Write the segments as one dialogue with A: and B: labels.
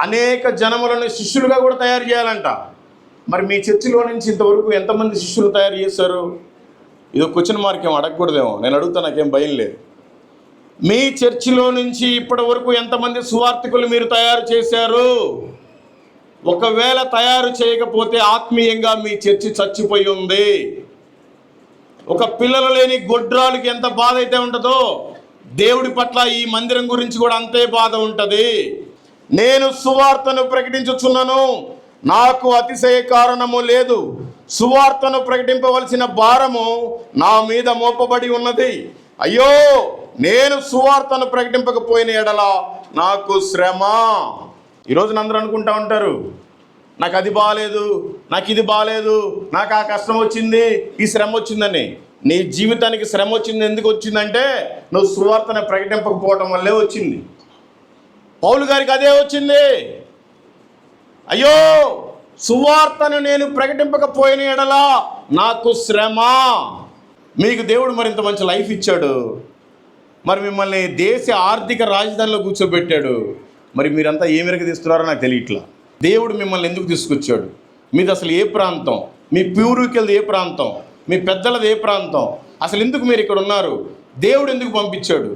A: అనేక జనములను శిష్యులుగా కూడా తయారు చేయాలంట. మరి మీ చర్చిలో నుంచి ఇంతవరకు ఎంతమంది శిష్యులు తయారు చేశారు? ఇది క్వశ్చన్ మార్క్ ఏమో అడగకూడదేమో, నేను అడుగుతా, నాకేం భయం లేదు. మీ చర్చిలో నుంచి ఇప్పటి వరకు ఎంతమంది సువార్థికులు మీరు తయారు చేశారు? ఒకవేళ తయారు చేయకపోతే ఆత్మీయంగా మీ చర్చి చచ్చిపోయి ఉంది. ఒక పిల్లలు లేని గొడ్రాలకి ఎంత బాధ అయితే ఉంటుందో దేవుడి పట్ల ఈ మందిరం గురించి కూడా అంతే బాధ ఉంటుంది. నేను సువార్తను ప్రకటించుచున్నాను, నాకు అతిశయ కారణము లేదు. సువార్తను ప్రకటింపవలసిన భారము నా మీద మోపబడి ఉన్నది. అయ్యో, నేను సువార్తను ప్రకటింపకపోయిన ఎడల నాకు శ్రమ. ఈరోజు అందరూ అనుకుంటా ఉంటారు, నాకు అది బాగాలేదు, నాకు ఇది బాగాలేదు, నాకు ఆ కష్టం వచ్చింది, ఈ శ్రమ వచ్చిందని. నీ జీవితానికి శ్రమ వచ్చింది ఎందుకు వచ్చిందంటే నువ్వు సువార్తను ప్రకటింపకపోవటం వల్లే వచ్చింది. పౌలు గారికి అదే వచ్చింది. అయ్యో, సువార్తను నేను ప్రకటింపకపోయిన ఎడల నాకు శ్రమ. మీకు దేవుడు మరింత మంచి లైఫ్ ఇచ్చాడు, మరి మిమ్మల్ని దేశ ఆర్థిక రాజధానిలో కూర్చోబెట్టాడు. మరి మీరంతా ఏ మేరకు తీస్తున్నారో నాకు తెలియట్లా. దేవుడు మిమ్మల్ని ఎందుకు తీసుకొచ్చాడు? మీది అసలు ఏ ప్రాంతం? మీ పూర్వీకులది ఏ ప్రాంతం? మీ పెద్దలది ఏ ప్రాంతం? అసలు ఎందుకు మీరు ఇక్కడ ఉన్నారు? దేవుడు ఎందుకు పంపించాడు?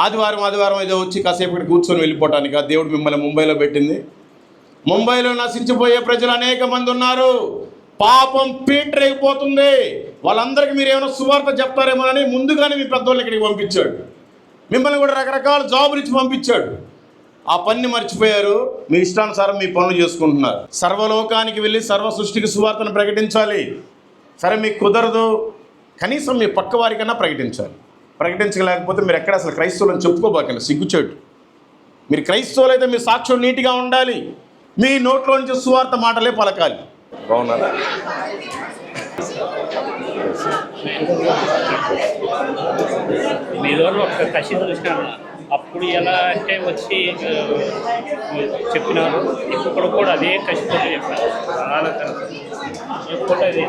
A: ఆదివారం ఏదో వచ్చి కాసేపు ఇక్కడ కూర్చొని వెళ్ళిపోవటానికి దేవుడు మిమ్మల్ని ముంబైలో పెట్టింది? ముంబైలో నశించిపోయే ప్రజలు అనేక మంది ఉన్నారు. పాపం పీటరేగిపోతుంది. వాళ్ళందరికీ మీరు ఏమైనా సువార్త చెప్తారేమోనని ముందుగానే మీ పెద్దవాళ్ళు ఇక్కడికి పంపించాడు. మిమ్మల్ని కూడా రకరకాల జాబులు ఇచ్చి పంపించాడు. ఆ పని మర్చిపోయారు, మీ ఇష్టానుసారం మీ పనులు చేసుకుంటున్నారు. సర్వలోకానికి వెళ్ళి సర్వ సృష్టికి సువార్తను ప్రకటించాలి. సరే, మీకు కుదరదు, కనీసం మీ పక్క వారికన్నా ప్రకటించాలి. ప్రకటించలేకపోతే మీరు ఎక్కడ అసలు క్రైస్తవులను చెప్పుకోబాకండి, సిగ్గుచేటు. మీరు క్రైస్తవులు అయితే మీ సాక్ష్యం నీట్గా ఉండాలి. మీ నోట్లో నుంచి సువార్త మాటలే పలకాలి. బాగున్నారా?
B: మీ రోజు ఒక కసి చూసినాను. అప్పుడు ఎలా అంటే వచ్చి చెప్పినారు, ఇప్పుడు కూడా అదే కసితో చెప్పారు. ఇప్పుడు అదే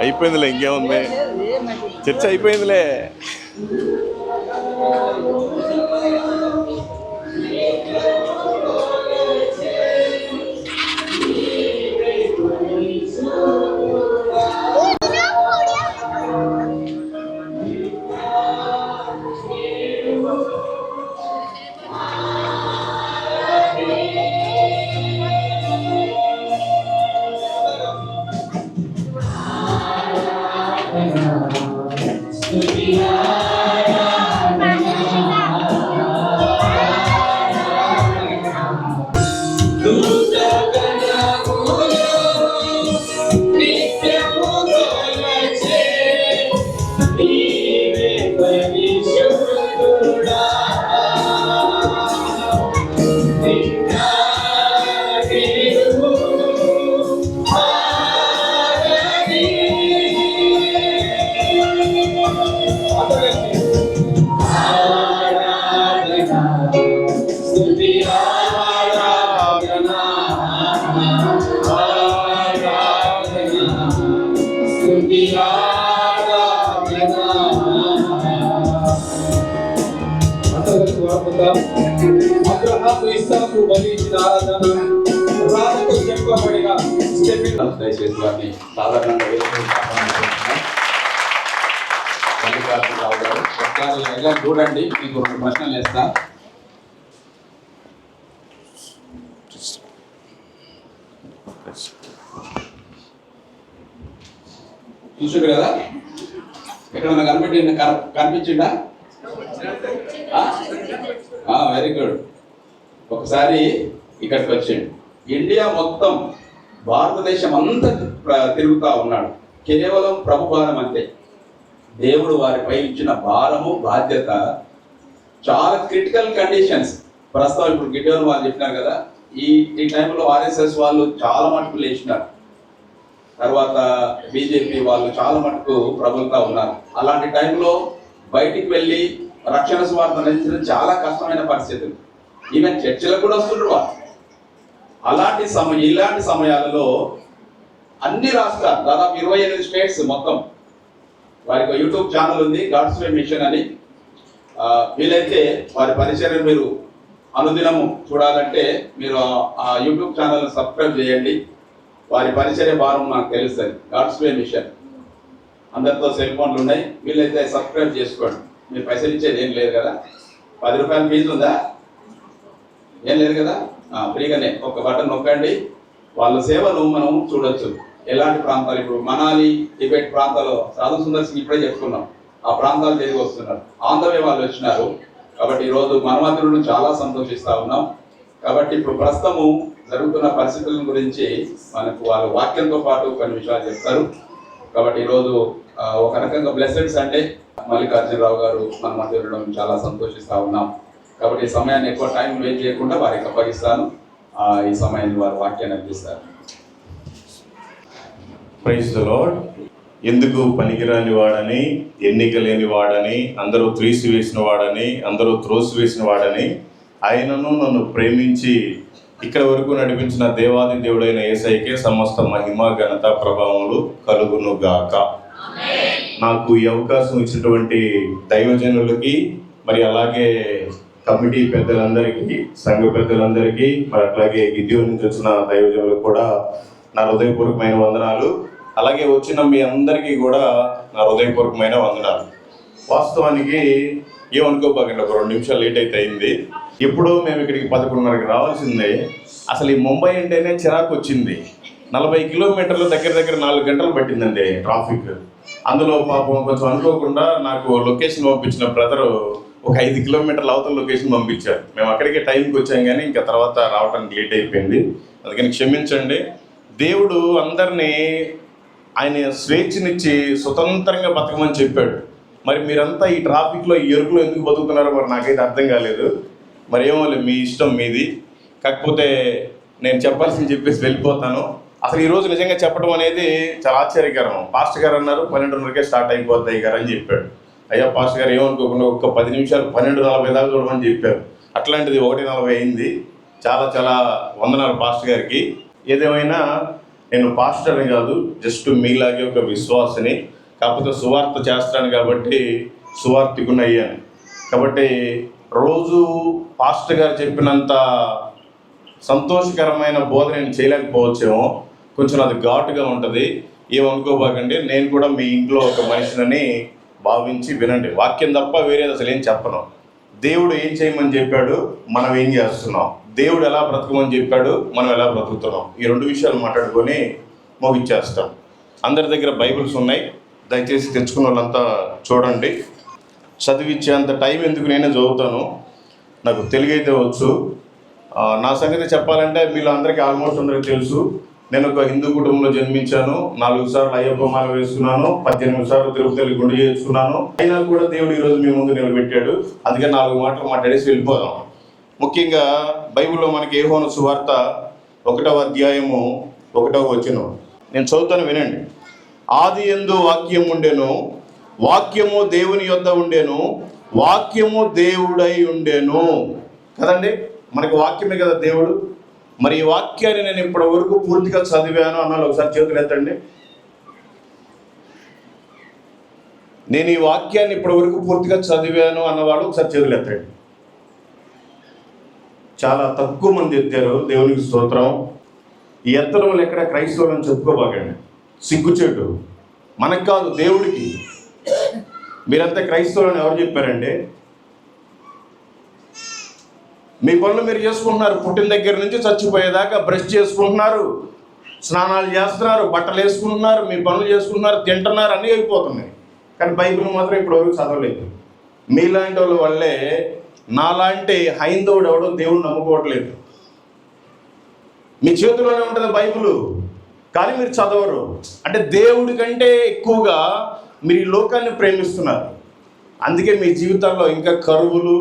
A: అయిపోయిందిలే, ఇంకేముంది, చర్చ అయిపోయిందిలే.
C: అబ్రహాము ఇస్సాకు బలిచ్చిన ఆరాధన రాజుకు చెప్పబడిన దయచేసి వారిని సాధారణంగా ఒకసారి చూడండి, మీకు రెండు ప్రశ్నలు వేస్తా. చూసాడు కదా, ఎక్కడన్నా కనిపించిందా? Very good. ఒకసారి ఇక్కడికి వచ్చిండు. ఇండియా మొత్తం, భారతదేశం అంతా తిరుగుతూ ఉన్నాడు. కేవలం ప్రభుపాదం అంతే. దేవుడు వారిపై ఇచ్చిన భారము బాధ్యత చాలా క్రిటికల్ కండిషన్స్. ప్రస్తుతం ఇప్పుడు గిడ్డోన్ వాళ్ళు చెప్పినారు కదా, ఈ టైంలో ఆర్ఎస్ఎస్ వాళ్ళు చాలా మటుకు లేచినారు, తర్వాత బీజేపీ వాళ్ళు చాలా మటుకు ప్రబలుతా ఉన్నారు. అలాంటి టైంలో బయటికి వెళ్ళి రక్షణ సువార్త అందించడం చాలా కష్టమైన పరిస్థితులు. ఈవెన్ చర్చిలకు కూడా వస్తుండ్రు వాళ్ళు. ఇలాంటి సమయాలలో అన్ని రాష్ట్రాలు, దాదాపు 28 స్టేట్స్ మొత్తం, వారికి యూట్యూబ్ ఛానల్ ఉంది, గాడ్స్ వే మిషన్ అని. వీలైతే వారి పరిచయం మీరు అనుదినము చూడాలంటే మీరు ఆ యూట్యూబ్ ఛానల్ సబ్స్క్రైబ్ చేయండి. వారి పరిచర్య భారం నాకు తెలుస్తుంది. గాడ్స్ వే మిషన్, అందరితో సెల్ ఫోన్లు ఉన్నాయి, వీలైతే సబ్స్క్రైబ్ చేసుకోండి. మీరు పైసలు ఇచ్చేది ఏం లేదు కదా, 10 రూపాయల ఫీజు ఉందా, ఏం లేదు కదా, ఫ్రీగానే ఒక బటన్ నొక్కండి. వాళ్ళ సేవను మనం చూడొచ్చు. ఎలాంటి ప్రాంతాలు, ఇప్పుడు మనాలి, టిబెట్ ప్రాంతాల్లో సాధు సుందర్ సింగ్ ఇప్పుడే చెప్పుకున్నాం, ఆ ప్రాంతాలు తిరిగి వస్తున్నారు. ఆంధ్రవే వాళ్ళు వచ్చినారు. కాబట్టి ఈరోజు మనమందరూ చాలా సంతోషిస్తూ ఉన్నాం. కాబట్టి ఇప్పుడు ప్రస్తుతము జరుగుతున్న పరిస్థితుల గురించి మనకు వాళ్ళ వాక్యంతో పాటు కొన్ని విషయాలు చెప్తారు. కాబట్టి ఈరోజు ఒక రకంగా బ్లెస్సెడ్ సండే, మల్లికార్జునరావు గారు మన మధ్య ఉండడం చాలా సంతోషిస్తూ ఉన్నాం. కాబట్టి ఈ సమయాన్ని ఎక్కువ టైం వేస్ట్ చేయకుండా వారికి అప్పగిస్తాను. ఈ సమయాన్ని వారు వాక్యాన్ని అందిస్తారు.
A: Praise the lord. ఎందుకు పనికిరాని వాడని, ఎన్నిక లేని వాడని, అందరూ త్రీసివేసిన వాడని, అందరూ త్రోసివేసిన వాడని, ఆయనను నన్ను ప్రేమించి ఇక్కడ వరకు నడిపించిన దేవాది దేవుడైన యేసయ్యకే సమస్త మహిమ, ఘనత, ప్రభావములు కలుగును గాక. నాకు ఈ అవకాశం ఇచ్చినటువంటి దైవజనులకి, మరి అలాగే కమిటీ పెద్దలందరికీ, సంఘ పెద్దలందరికీ, మరి అట్లాగే గిద్యోన్ నుంచి వచ్చిన దైవజనులకు కూడా నా హృదయపూర్వకమైన వందనాలు. అలాగే వచ్చిన మీ అందరికీ కూడా నా హృదయపూర్వకమైన వందనాలు. వాస్తవానికి ఏమనుకోబాకండి, ఒక 2 నిమిషాలు లేట్ అయితే అయింది. ఎప్పుడో మేము ఇక్కడికి 11:30కి రావాల్సిందే. అసలు ఈ ముంబై అంటేనే చిరాకు వచ్చింది. 40 కిలోమీటర్లు, దగ్గర 4 గంటలు పట్టిందండి ట్రాఫిక్. అందులో పాపం కొంచెం అనుకోకుండా నాకు లొకేషన్ పంపించిన బ్రదరు ఒక 5 కిలోమీటర్ల అవతల లొకేషన్ పంపించారు. మేము అక్కడికే టైంకి వచ్చాం, కానీ ఇంకా తర్వాత రావడానికి లేట్ అయిపోయింది. అందుకని క్షమించండి. దేవుడు అందరినీ ఆయన స్వేచ్ఛనిచ్చి స్వతంత్రంగా బతకమని చెప్పాడు. మరి మీరంతా ఈ ట్రాఫిక్లో, ఈ ఎరుకులో ఎందుకు బతుకుతున్నారో మరి నాకైతే అర్థం కాలేదు. మరి ఏమో మీ ఇష్టం మీది. కాకపోతే నేను చెప్పాల్సింది చెప్పేసి వెళ్ళిపోతాను. అసలు ఈరోజు నిజంగా చెప్పడం అనేది చాలా ఆశ్చర్యకరం. పాస్టర్ గారు అన్నారు 12:30కే స్టార్ట్ అయిపోతాయి గారు అని చెప్పాడు. అయ్యా పాస్టర్ గారు ఏమనుకోకుండా ఒక్క 10 నిమిషాలు 12:40 దాకా చూడమని చెప్పారు. అట్లాంటిది 1:40 అయింది. చాలా వందనాలు పాస్టర్ గారికి. ఏదేమైనా నేను పాస్టర్ని కాదు, జస్ట్ మీలాగే ఒక విశ్వాసని. కాకపోతే సువార్త చేస్తాను కాబట్టి సువార్తికుని అయ్యాను. కాబట్టి రోజు పాస్టర్ గారు చెప్పినంత సంతోషకరమైన బోధ నేను చేయలేకపోవచ్చేమో, కొంచెం అది ఘాటుగా ఉంటుంది. ఏమనుకోబాకండి. నేను కూడా మీ ఇంట్లో ఒక మనిషిని భావించి వినండి. వాక్యం తప్ప వేరేది అసలు ఏం చెప్పను. దేవుడు ఏం చేయమని చెప్పాడు, మనం ఏం చేస్తున్నాం. దేవుడు ఎలా బ్రతకమని చెప్పాడు, మనం ఎలా బ్రతుకుతున్నాం. ఈ 2 విషయాలు మాట్లాడుకొని ముగిచ్చేస్తాం. అందరి దగ్గర బైబిల్స్ ఉన్నాయి, దయచేసి తెచ్చుకున్న వాళ్ళంతా చూడండి. చదివించేంత టైం ఎందుకు, నేనే చదువుతాను. నాకు తెలుగు అయితే వచ్చు. నా సంగతి చెప్పాలంటే మీలో అందరికీ ఆల్మోస్ట్ అందరికీ తెలుసు. నేను ఒక హిందూ కుటుంబంలో జన్మించాను. 4 సార్లు అయ్యప్ప మాల వేసుకున్నాను. 18 సార్లు తిరుపతి గుండు చేసుకున్నాను. అయినా కూడా దేవుడు ఈరోజు మీ ముందు నిలబెట్టాడు. అందుకని 4 మాటలు మాట్లాడేసి వెళ్ళిపోదాం. ముఖ్యంగా బైబిల్లో మనకి యోహాను సువార్త 1వ అధ్యాయము 1వ వచనం నేను చదువుతాను, వినండి. ఆది యందు వాక్యం ఉండెను, వాక్యము దేవుని యొద్ద ఉండెను, వాక్యము దేవుడై ఉండెను. కదండి, మనకి వాక్యమే కదా దేవుడు. మరి ఈ వాక్యాన్ని నేను ఇప్పటి వరకు పూర్తిగా చదివాను అన్నాను. ఒకసారి చేతులు ఎత్తండి. నేను ఈ వాక్యాన్ని ఇప్పటి వరకు పూర్తిగా చదివాను అన్నవాళ్ళు ఒకసారి చేతులు ఎత్తండి. చాలా తక్కువ మంది ఎత్తారు. దేవునికి స్తోత్రం. ఈ ఎత్తడంలో ఎక్కడ క్రైస్తవులను చెప్పుకోబాకండి, సిగ్గుచేటు. మనకు కాదు, దేవుడికి. మీరంతా క్రైస్తవులని ఎవరు చెప్పారండి? మీ పనులు మీరు చేసుకుంటున్నారు. పుట్టిన దగ్గర నుంచి చచ్చిపోయేదాకా బ్రష్ చేసుకుంటున్నారు, స్నానాలు చేస్తున్నారు, బట్టలు వేసుకుంటున్నారు, మీ పనులు చేసుకుంటున్నారు, తింటున్నారు, అన్నీ అయిపోతున్నాయి. కానీ బైబిల్ మాత్రం ఇప్పటివరకు చదవలేదు. మీలాంటి వాళ్ళ వల్లే నాలాంటి హైందవుడు ఎవడో దేవుడు నమ్ముకోవట్లేదు. మీ చేతిలోనే ఉంటుంది బైబిల్, కానీ మీరు చదవరు. అంటే దేవుడి కంటే ఎక్కువగా మీరు ఈ లోకాన్ని ప్రేమిస్తున్నారు. అందుకే మీ జీవితాల్లో ఇంకా కరువులు,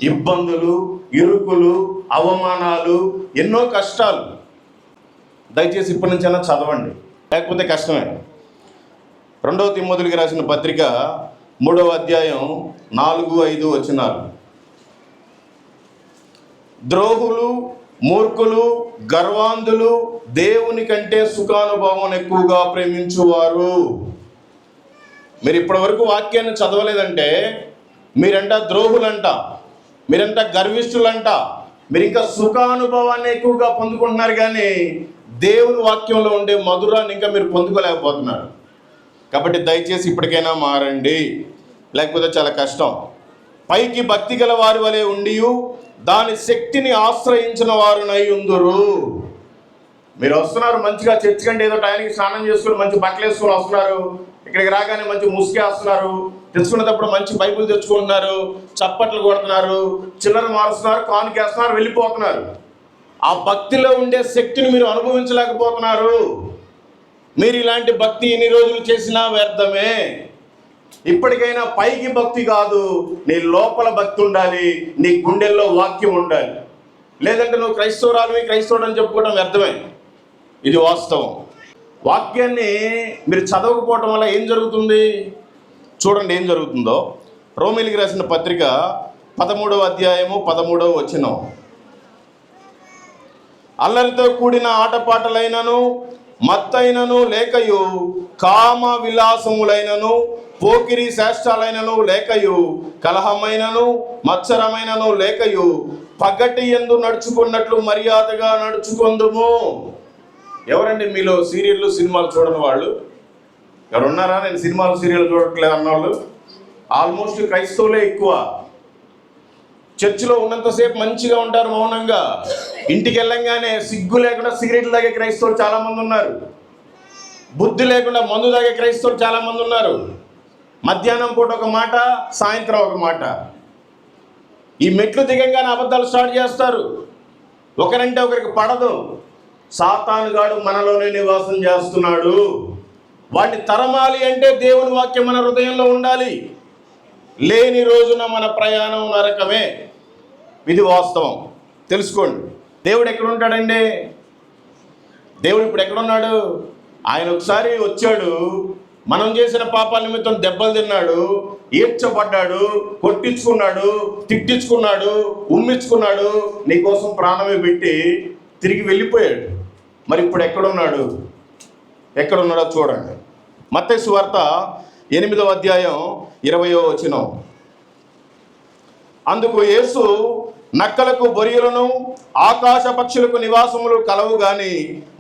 A: ఇబ్బందులు, ఇరుకులు, అవమానాలు, ఎన్నో కష్టాలు. దయచేసి ఇప్పటి నుంచైనా చదవండి, లేకపోతే కష్టమే. 2వ తిమోతికి రాసిన పత్రిక 3వ అధ్యాయం 4-5 వచనాలు. ద్రోహులు, మూర్ఖులు, గర్వాంధులు దేవుని కంటే సుఖానుభవం ఎక్కువగా ప్రేమించువారు. మీరు ఇప్పటివరకు వాక్యాన్ని చదవలేదంటే మీరంట ద్రోహులంట, మీరంట గర్విష్ఠులంట, మీరు ఇంకా సుఖానుభవాన్ని ఎక్కువగా పొందుకుంటున్నారు, కానీ దేవుని వాక్యంలో ఉండే మధురాన్ని ఇంకా మీరు పొందుకోలేకపోతున్నారు. కాబట్టి దయచేసి ఇప్పటికైనా మారండి, లేకపోతే చాలా కష్టం. పైకి భక్తి గల వారి వలె ఉండి దాని శక్తిని ఆశ్రయించిన వారునై ఉందురు. మీరు వస్తున్నారు మంచిగా, చర్చ్ కంటే ఏదో టైంకి స్నానం చేసుకుని మంచి బట్టలు వేసుకొని వస్తున్నారు, ఇక్కడికి రాగానే మంచి ముసుగేస్తున్నారు, తెచ్చుకునేటప్పుడు మంచి బైబిల్ తెచ్చుకుంటున్నారు, చప్పట్లు కొడుతున్నారు, చిల్లర మారుస్తున్నారు, కానుకేస్తున్నారు, వెళ్ళిపోతున్నారు. ఆ భక్తిలో ఉండే శక్తిని మీరు అనుభవించలేకపోతున్నారు. మీరు ఇలాంటి భక్తి ఎన్ని రోజులు చేసినా వ్యర్థమే. ఇప్పటికైనా పైకి భక్తి కాదు, నీ లోపల భక్తి ఉండాలి, నీ గుండెల్లో వాక్యం ఉండాలి. లేదంటే నువ్వు క్రైస్తవుడు అని చెప్పుకోవడం వ్యర్థమే. ఇది వాస్తవం. వాక్యాన్ని మీరు చదవకపోవటం వల్ల ఏం జరుగుతుంది చూడండి, ఏం జరుగుతుందో. రోమీయులకు రాసిన పత్రిక 13వ అధ్యాయము 13వ వచనం. అల్లరితో కూడిన ఆటపాటలైనను మత్తైనను లేకయు, కామ విలాసములైనను పోకిరి శాస్త్రాలైనను లేకయు, కలహమైనను మత్సరమైనను లేకయు, పగటి యందు నడుచుకున్నట్లు మర్యాదగా నడుచుకొందుము. ఎవరండి మీలో సీరియళ్ళు సినిమాలు చూడని వాళ్ళు? ఎవరున్నారా నేను సినిమాలు సీరియల్ చూడట్లేదు అన్నవాళ్ళు? ఆల్మోస్ట్ క్రైస్తవులే ఎక్కువ. చర్చిలో ఉన్నంతసేపు మంచిగా ఉంటారు మౌనంగా, ఇంటికి వెళ్ళంగానే సిగ్గు లేకుండా సిగరెట్లు తాగే క్రైస్తవులు చాలామంది ఉన్నారు. బుద్ధి లేకుండా మందు తాగే క్రైస్తవులు చాలామంది ఉన్నారు. మధ్యాహ్నం పూట ఒక మాట, సాయంత్రం ఒక మాట. ఈ మెట్లు దిగంగానే అబద్ధాలు స్టార్ట్ చేస్తారు. ఒకరంటే ఒకరికి పడదు. సాతానుగాడు మనలోనే నివాసం చేస్తున్నాడు. వాడిని తరమాలి అంటే దేవుని వాక్యం మన హృదయంలో ఉండాలి. లేని రోజున మన ప్రయాణం నరకమే. ఇది వాస్తవం, తెలుసుకోండి. దేవుడు ఎక్కడ ఉంటాడండి? దేవుడు ఇప్పుడు ఎక్కడున్నాడు? ఆయన ఒకసారి వచ్చాడు, మనం చేసిన పాపాల నిమిత్తం దెబ్బలు తిన్నాడు, ఏడ్చబడ్డాడు, కొట్టించుకున్నాడు, తిట్టించుకున్నాడు, ఉమ్మించుకున్నాడు, నీకోసం ప్రాణమే పెట్టి తిరిగి వెళ్ళిపోయాడు. మరి ఇప్పుడు ఎక్కడున్నాడు? ఎక్కడున్నాడో చూడండి. మత్తయి సువార్త 8వ అధ్యాయం 20వ వచనం. అందుకు యేసు, నక్కలకు బొరియలను ఆకాశ పక్షులకు నివాసములు కలవు గాని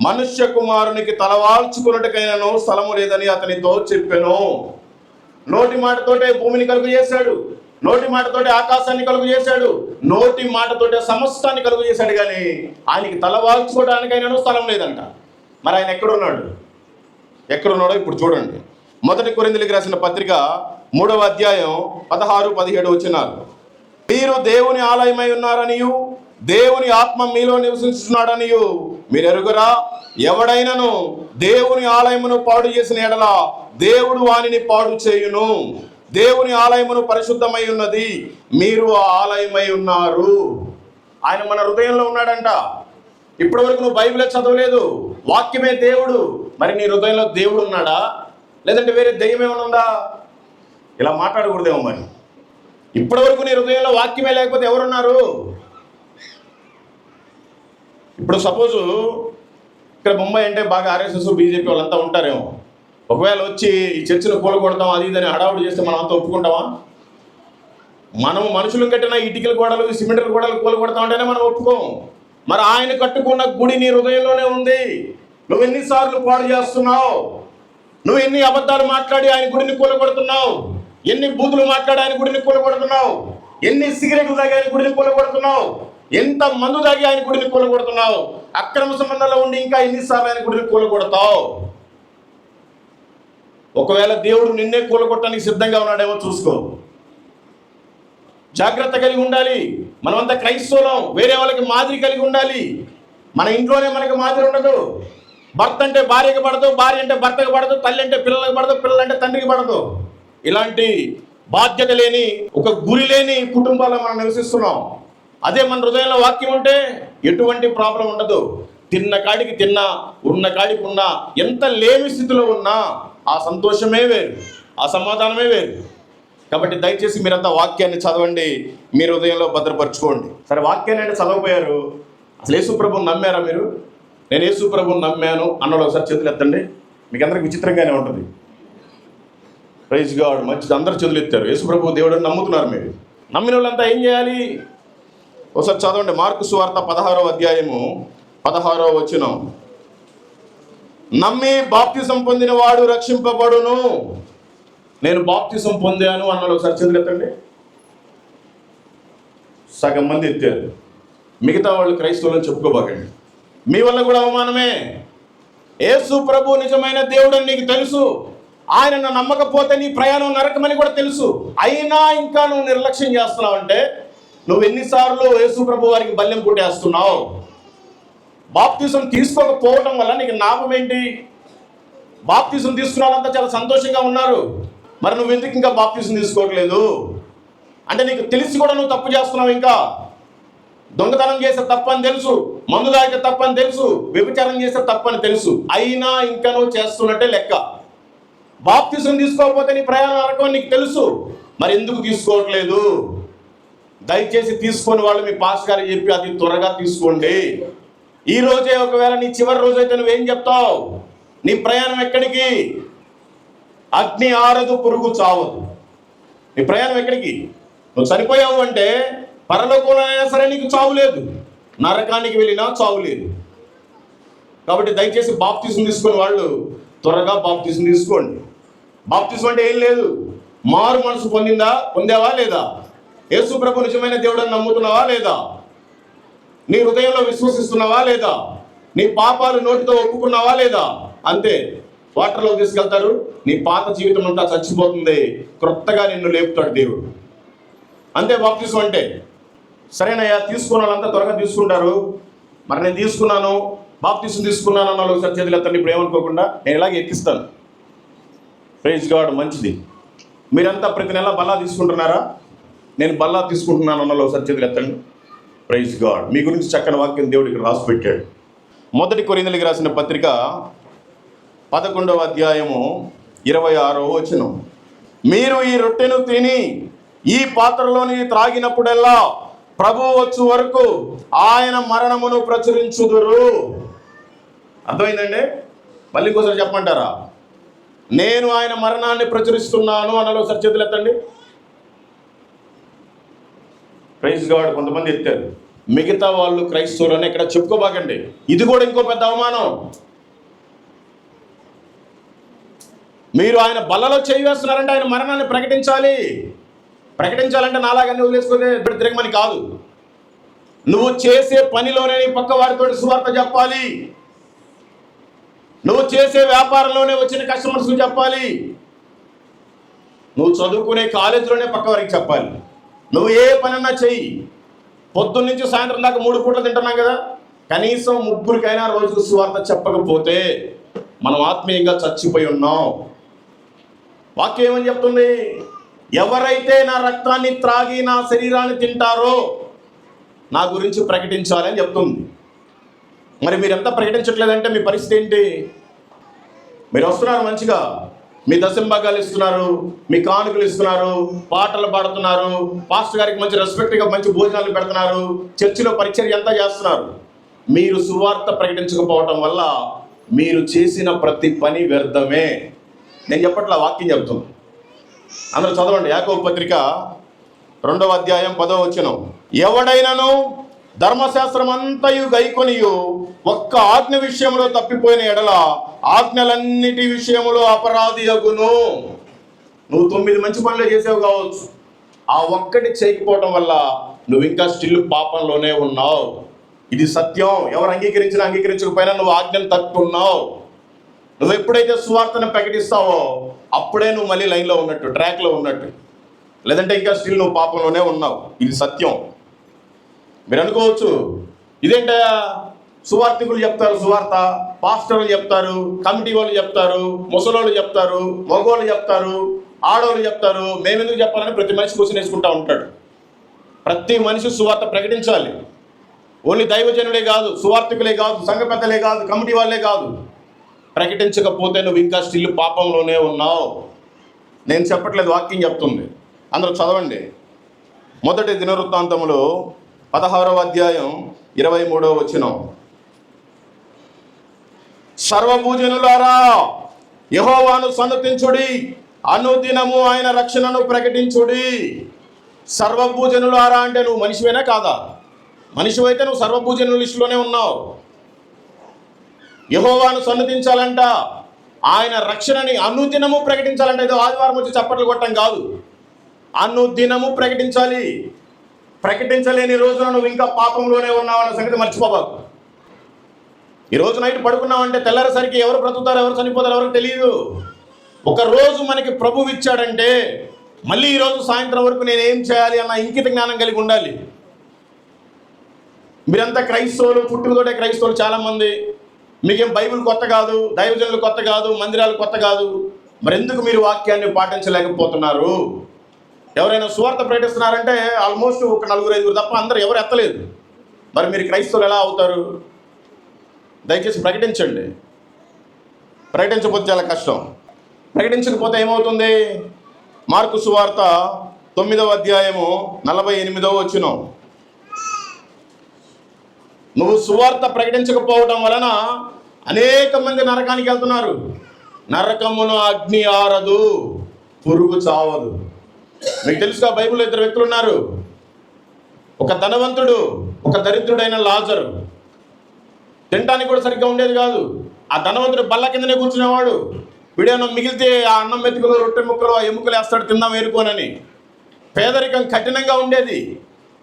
A: మనుష్య కుమారునికి తలవాల్చుకున్నట్టుకైనను స్థలము లేదని అతనితో చెప్పెను. నోటి మాటతోటే భూమిని కలుగు చేశాడు, నోటి మాటతోటే ఆకాశాన్ని కలుగు చేశాడు, నోటి మాటతోటే సమస్తాన్ని కలుగు చేశాడు, కానీ ఆయనకి తలవాల్చుకోవడానికైనాను స్థలం లేదంట. మరి ఆయన ఎక్కడున్నాడు? ఎక్కడున్నాడో ఇప్పుడు చూడండి. 1 కొరింథీయులకు రాసిన పత్రిక 3వ అధ్యాయం 16-17 వచనాలు. మీరు దేవుని ఆలయమై ఉన్నారనియు దేవుని ఆత్మ మీలో నివసించున్నాడనియు మీరు ఎరుగురా? ఎవడైనను దేవుని ఆలయమును పాడు చేసిన ఎడల దేవుడు వానిని పాడు చేయును. దేవుని ఆలయమును పరిశుద్ధమై ఉన్నది, మీరు ఆ ఆలయమై ఉన్నారు. ఆయన మన హృదయంలో ఉన్నాడంట. ఇప్పటి వరకు నువ్వు బైబిలే చదవలేదు, వాక్యమే దేవుడు. మరి నీ హృదయంలో దేవుడు ఉన్నాడా, లేదంటే వేరే దెయ్యం ఏమైనా ఉందా? ఇలా మాట్లాడకూడదేమో. మరి ఇప్పటి వరకు నీ హృదయంలో వాక్యమే లేకపోతే ఎవరున్నారు? ఇప్పుడు సపోజు ఇక్కడ ముంబై అంటే బాగా ఆర్ఎస్ఎస్ బీజేపీ వాళ్ళంతా ఉంటారేమో. ఒకవేళ వచ్చి ఈ చర్చిని కూలగొడతాం అది ఇదని హడావుడి చేస్తే మనం అంతా ఒప్పుకుంటామా? మనం మనుషులు కట్టిన ఇటుకల గోడలు, సిమెంట్ల గోడలు కూలగొడతాం అంటేనే మనం ఒప్పుకోం. మరి ఆయన కట్టుకున్న గుడి నీ హృదయంలోనే ఉంది. నువ్వు ఎన్నిసార్లు పాడు చేస్తున్నావు? నువ్వు ఎన్ని అబద్ధాలు మాట్లాడి ఆయన గుడిని కూలగొడుతున్నావు? ఎన్ని బూతులు మాట్లాడి ఆయన గుడిని కూలగొడుతున్నావు? ఎన్ని సిగరెట్లు తాగి ఆయన గుడిని కూలగొడుతున్నావు? ఎంత మందు తాగి ఆయన గుడిని కూలగొడుతున్నావు? అక్రమ సంబంధాల్లో ఉండి ఇంకా ఎన్నిసార్లు ఆయన గుడిని కూలగొడతావు? ఒకవేళ దేవుడు నిన్నే కూలగొట్టడానికి సిద్ధంగా ఉన్నాడేమో చూసుకో. జాగ్రత్త కలిగి ఉండాలి. మనమంతా క్రైస్తవులం, వేరే వాళ్ళకి మాదిరి కలిగి ఉండాలి. మన ఇంట్లోనే మనకి మాదిరి ఉండదు. భర్త అంటే భార్యకి పడదు, భార్య అంటే భర్తకి పడదు, తల్లి అంటే పిల్లలకు పడదు, పిల్లలు అంటే తండ్రికి పడదు. ఇలాంటి బాధ్యత లేని, ఒక గురి లేని కుటుంబాల్లో మనం నివసిస్తున్నాం. అదే మన హృదయంలో వాక్యం ఉంటే ఎటువంటి ప్రాబ్లం ఉండదు. తిన్న కాడికి తిన్నా, ఉన్న కాడికి ఉన్నా, ఎంత లేమి స్థితిలో ఉన్నా ఆ సంతోషమే వేరు, ఆ సమాధానమే వేరు. కాబట్టి దయచేసి మీరంతా వాక్యాన్ని చదవండి, మీ హృదయంలో భద్రపరచుకోండి. సరే, వాక్యాన్ని అంటే చదవపోయారు, అసలు యేసు ప్రభువుని నమ్మారా మీరు? నేను యేసు ప్రభువుని నమ్మాను అన్నోళ్ళు ఒకసారి చేతులు ఎత్తండి. మీకు అందరికి విచిత్రంగానే ఉంటుంది. ప్రైజ్ గాడ్, మంచిది, అందరు చేతులు ఎత్తారు. యేసు ప్రభువు దేవుడు అని నమ్ముతున్నారు. మీరు నమ్మిన వాళ్ళంతా ఏం చేయాలి? ఒకసారి చదవండి. మార్కు సువార్త 16వ అధ్యాయము 16వ వచనం. నమ్మి బాప్తిసం పొందిన వాడు రక్షింపబడును. నేను బాప్తిసం పొందాను అన్నాడు. ఒకసారి చేతులు ఎత్తండి. సగం మంది ఎత్తారు. మిగతా వాళ్ళు క్రైస్తవులను చెప్పుకోబాకండి. మీ వల్ల కూడా అవమానమే. యేసు ప్రభు నిజమైన దేవుడని నీకు తెలుసు. ఆయనను నమ్మకపోతే నీ ప్రయాణం నరకమని కూడా తెలుసు. అయినా ఇంకా నువ్వు నిర్లక్ష్యం చేస్తున్నావు. నువ్వు ఎన్నిసార్లు యేసు ప్రభు వారికి బల్లెం పుట్టేస్తున్నావు? బాప్తిసం తీసుకోకపోవడం వల్ల నీకు లాభం ఏంటి? బాప్తిసం తీసుకున్న వాళ్ళంతా చాలా సంతోషంగా ఉన్నారు. మరి నువ్వు ఎందుకు ఇంకా బాప్తిసం తీసుకోవట్లేదు? అంటే నీకు తెలిసి కూడా నువ్వు తప్పు చేస్తున్నావు. ఇంకా దొంగతనం చేసే తప్పని తెలుసు, మందు తాగితే తప్పని తెలుసు, వ్యభిచారం చేసే తప్పని తెలుసు, అయినా ఇంకా నువ్వు చేస్తున్నట్టే లెక్క. బాప్తిసం తీసుకోకపోతే నీ ప్రయాణం నరకమని నీకు తెలుసు, మరి ఎందుకు తీసుకోవట్లేదు? దయచేసి తీసుకొని వాళ్ళు మీ పాస్ గారికి చెప్పి అది త్వరగా తీసుకోండి. ఈ రోజే ఒకవేళ నీ చివరి రోజు అయితే నువ్వేం చెప్తావు? నీ ప్రయాణం ఎక్కడికి? అగ్ని ఆరదు, పురుగు చావదు. నీ ప్రయాణం ఎక్కడికి? నువ్వు చనిపోయావు అంటే పరలోకంలో అయినా సరే నీకు చావు లేదు, నరకానికి వెళ్ళినా చావు లేదు. కాబట్టి దయచేసి బాప్తిసం తీసుకుని వాళ్ళు త్వరగా బాప్తిసం తీసుకోండి. బాప్తిసం అంటే ఏం లేదు, మారు మనసు పొందావా లేదా? యేసు ప్రభు నిజమైన దేవుడని నమ్ముతున్నావా లేదా? నీ హృదయంలో విశ్వసిస్తున్నావా లేదా? నీ పాపాలు నోటితో ఒప్పుకున్నావా లేదా? అంతే. వాటర్లో తీసుకెళ్తారు, నీ పాత జీవితం అంతా చచ్చిపోతుంది, క్రొత్తగా నిన్ను లేపుతాడు దేవుడు. అంతే బాప్తిసం అంటే. సరేనయ్యా, తీసుకున్న వాళ్ళంతా త్వరగా తీసుకుంటారు. మరి నేను తీసుకున్నాను, బాప్తిసం తీసుకున్నాను అన్న వాళ్ళు ఒకసారి చేతులు ఎత్తండి. ఇప్పుడు ఏమనుకోకుండా నేను ఇలాగే ఎక్కిస్తాను. ప్రైజ్ గాడ్, మంచిది. మీరంతా ప్రతి నెల బల్లా తీసుకుంటున్నారా? నేను బల్లా తీసుకుంటున్నాను అన్న వాళ్ళు ఒకసారి చేతులు ఎత్తండి. Praise God. మీ గురించి చక్కని వాక్యం దేవుడు ఇక్కడ రాసి పెట్టాడు. 1 కొరింథీయులకు రాసిన పత్రిక 11వ అధ్యాయము 26వ వచనం. మీరు ఈ రొట్టెను తిని ఈ పాత్రలోని త్రాగినప్పుడల్లా ప్రభువు వచ్చు వరకు ఆయన మరణమును ప్రచురించుదురు. అర్థమైందండి? మళ్ళీ ఇంకోసారి చెప్పమంటారా? నేను ఆయన మరణాన్ని ప్రచురిస్తున్నాను అన్నలో ఒకసారి చేతులు ఎత్తండి. Praise God. కొంతమంది ఎత్తారు. మిగతా వాళ్ళు క్రైస్తవులని ఇక్కడ చెప్పుకోబాకండి. ఇది కూడా ఇంకో పెద్ద అవమానం. మీరు ఆయన బల్లలో చేయి వేస్తున్నారంటే ఆయన మరణాన్ని ప్రకటించాలంటే నాలాగన్నీ వదిలేసుకునే తిరగమని కాదు. నువ్వు చేసే పనిలోనే నీ పక్క వారితో సువార్త చెప్పాలి. నువ్వు చేసే వ్యాపారంలోనే వచ్చిన కస్టమర్స్కి చెప్పాలి. నువ్వు చదువుకునే కాలేజీలోనే పక్క వారికి చెప్పాలి. నువ్వు ఏ పనన్నా చెయ్యి. పొద్దున్న నుంచి సాయంత్రం దాకా 3 పూటలు తింటున్నాం కదా, కనీసం 3కైనా రోజుకు సువార్త చెప్పకపోతే మనం ఆత్మీయంగా చచ్చిపోయి ఉన్నాం. వాక్యం ఏమని చెప్తుంది? ఎవరైతే నా రక్తాన్ని త్రాగి నా శరీరాన్ని తింటారో నా గురించి ప్రకటించాలి అని చెప్తుంది. మరి మీరెంత ప్రకటించట్లేదంటే మీ పరిస్థితి ఏంటి? మీరు వస్తున్నారు మంచిగా, మీ దశంభాగాలు ఇస్తున్నారు, మీ కానుకలు ఇస్తున్నారు, పాటలు పాడుతున్నారు, పాస్టర్ గారికి మంచి రెస్పెక్ట్గా మంచి భోజనాలు పెడుతున్నారు, చర్చిలో పరిచర్య అంతా చేస్తున్నారు. మీరు సువార్త ప్రకటించకపోవటం వల్ల మీరు చేసిన ప్రతి పని వ్యర్థమే. నేను చెప్పట్లా, వాక్యం చెప్తున్నాను. అందరూ చదవండి. యాకోబు పత్రిక 2వ అధ్యాయం 10వ వచనం. ఎవడైనను ధర్మశాస్త్రం అంతయు గైకొనియు ఒక్క ఆజ్ఞ విషయంలో తప్పిపోయిన ఎడల ఆజ్ఞలన్నిటి విషయంలో అపరాధి అగును. నువ్వు 9 మంచి పనులు చేసావు కావచ్చు, ఆ ఒక్కటి చేయకపోవడం వల్ల నువ్వు ఇంకా స్టిల్ పాపంలోనే ఉన్నావు. ఇది సత్యం. ఎవరు అంగీకరించకపోయినా నువ్వు ఆజ్ఞను తప్పుకున్నావు. నువ్వు ఎప్పుడైతే సువార్తను ప్రకటిస్తావో అప్పుడే నువ్వు మళ్ళీ లైన్లో ఉన్నట్టు, ట్రాక్లో ఉన్నట్టు. లేదంటే ఇంకా స్టిల్ నువ్వు పాపంలోనే ఉన్నావు. ఇది సత్యం. మీరు అనుకోవచ్చు, ఇదేంటా సువార్థికులు చెప్తారు సువార్త, పాస్టర్లు చెప్తారు, కమిటీ వాళ్ళు చెప్తారు, ముసలోళ్ళు చెప్తారు, మగోళ్ళు చెప్తారు, ఆడవాళ్ళు చెప్తారు, మేమెందుకు చెప్పాలని ప్రతి మనిషి క్వశ్చన్ వేసుకుంటూ ఉంటాడు. ప్రతి మనిషి సువార్త ప్రకటించాలి. ఓన్లీ దైవజనులే కాదు, సువార్థికులే కాదు, సంఘ పెద్దలే కాదు, కమిటీ వాళ్ళే కాదు. ప్రకటించకపోతే నువ్వు ఇంకా స్టిల్ పాపంలోనే ఉన్నావు. నేను చెప్పట్లేదు, వాక్యం చెప్తుంది. అందరూ చదవండి. మొదటి దినవృత్తాంతములు 16వ అధ్యాయం 23వ వచనం. సర్వభూజనులారా యెహోవాను సన్నుతించుడి, అనుదినము ఆయన రక్షణను ప్రకటించుడి. సర్వభూజనులారా అంటే నువ్వు మనిషివేనా కాదా? మనిషివైతే నువ్వు సర్వభూజనుల లిస్టులోనే ఉన్నావు. యెహోవాను సన్నుతించాలంట, ఆయన రక్షణని అనుదినము ప్రకటించాలంట. ఏదో ఆదివారం వచ్చి చప్పట్లు కొట్టడం కాదు, అనుదినము ప్రకటించాలి. ప్రకటించలేని రోజున నువ్వు ఇంకా పాపంలోనే ఉన్నావు అన్న సంగతి మర్చిపోబాకు. ఈ రోజు నైట్ పడుకున్నావంటే తెల్లారేసరికి ఎవరు బ్రతుకుతారో ఎవరు చనిపోతారో ఎవరికి తెలియదు. ఒక రోజు మనకి ప్రభువు ఇచ్చాడంటే మళ్ళీ ఈరోజు సాయంత్రం వరకు నేను ఏం చేయాలి అన్న ఇంకిత జ్ఞానం కలిగి ఉండాలి. మీరంతా క్రైస్తవులు, పుట్టుకతోటే క్రైస్తవులు చాలామంది. మీకేం బైబిల్ కొత్త కాదు, దైవజనులు కొత్త కాదు, మందిరాలు కొత్త కాదు. మరి ఎందుకు మీరు వాక్యాన్ని పాటించలేకపోతున్నారు? ఎవరైనా సువార్త ప్రకటిస్తున్నారంటే ఆల్మోస్ట్ ఒక 4-5 తప్ప అందరూ ఎవరు ఎత్తలేదు. మరి మీరు క్రైస్తవులు ఎలా అవుతారు? దయచేసి ప్రకటించండి. ప్రకటించకపోతే చాలా కష్టం. ప్రకటించకపోతే ఏమవుతుంది? మార్కు సువార్త 9వ అధ్యాయము 48వ వచనం. నువ్వు సువార్త ప్రకటించకపోవడం వలన అనేక మంది నరకానికి వెళ్తున్నారు. నరకమును అగ్ని ఆరదు, పురుగు చావదు. మీకు తెలుసుగా, బైబిల్లో 2 వ్యక్తులు ఉన్నారు. ఒక ధనవంతుడు, ఒక దరిద్రుడైన లాజరు. తినడానికి కూడా సరిగ్గా ఉండేది కాదు. ఆ ధనవంతుడు బల్ల కిందనే కూర్చునేవాడు. వీడేమో మిగిలితే ఆ అన్నం మెతుకులు, రొట్టె ముక్కలు, ఆ ఎముకలు వేస్తాడు తిందాం ఏరుకోనని. పేదరికం కఠినంగా ఉండేది.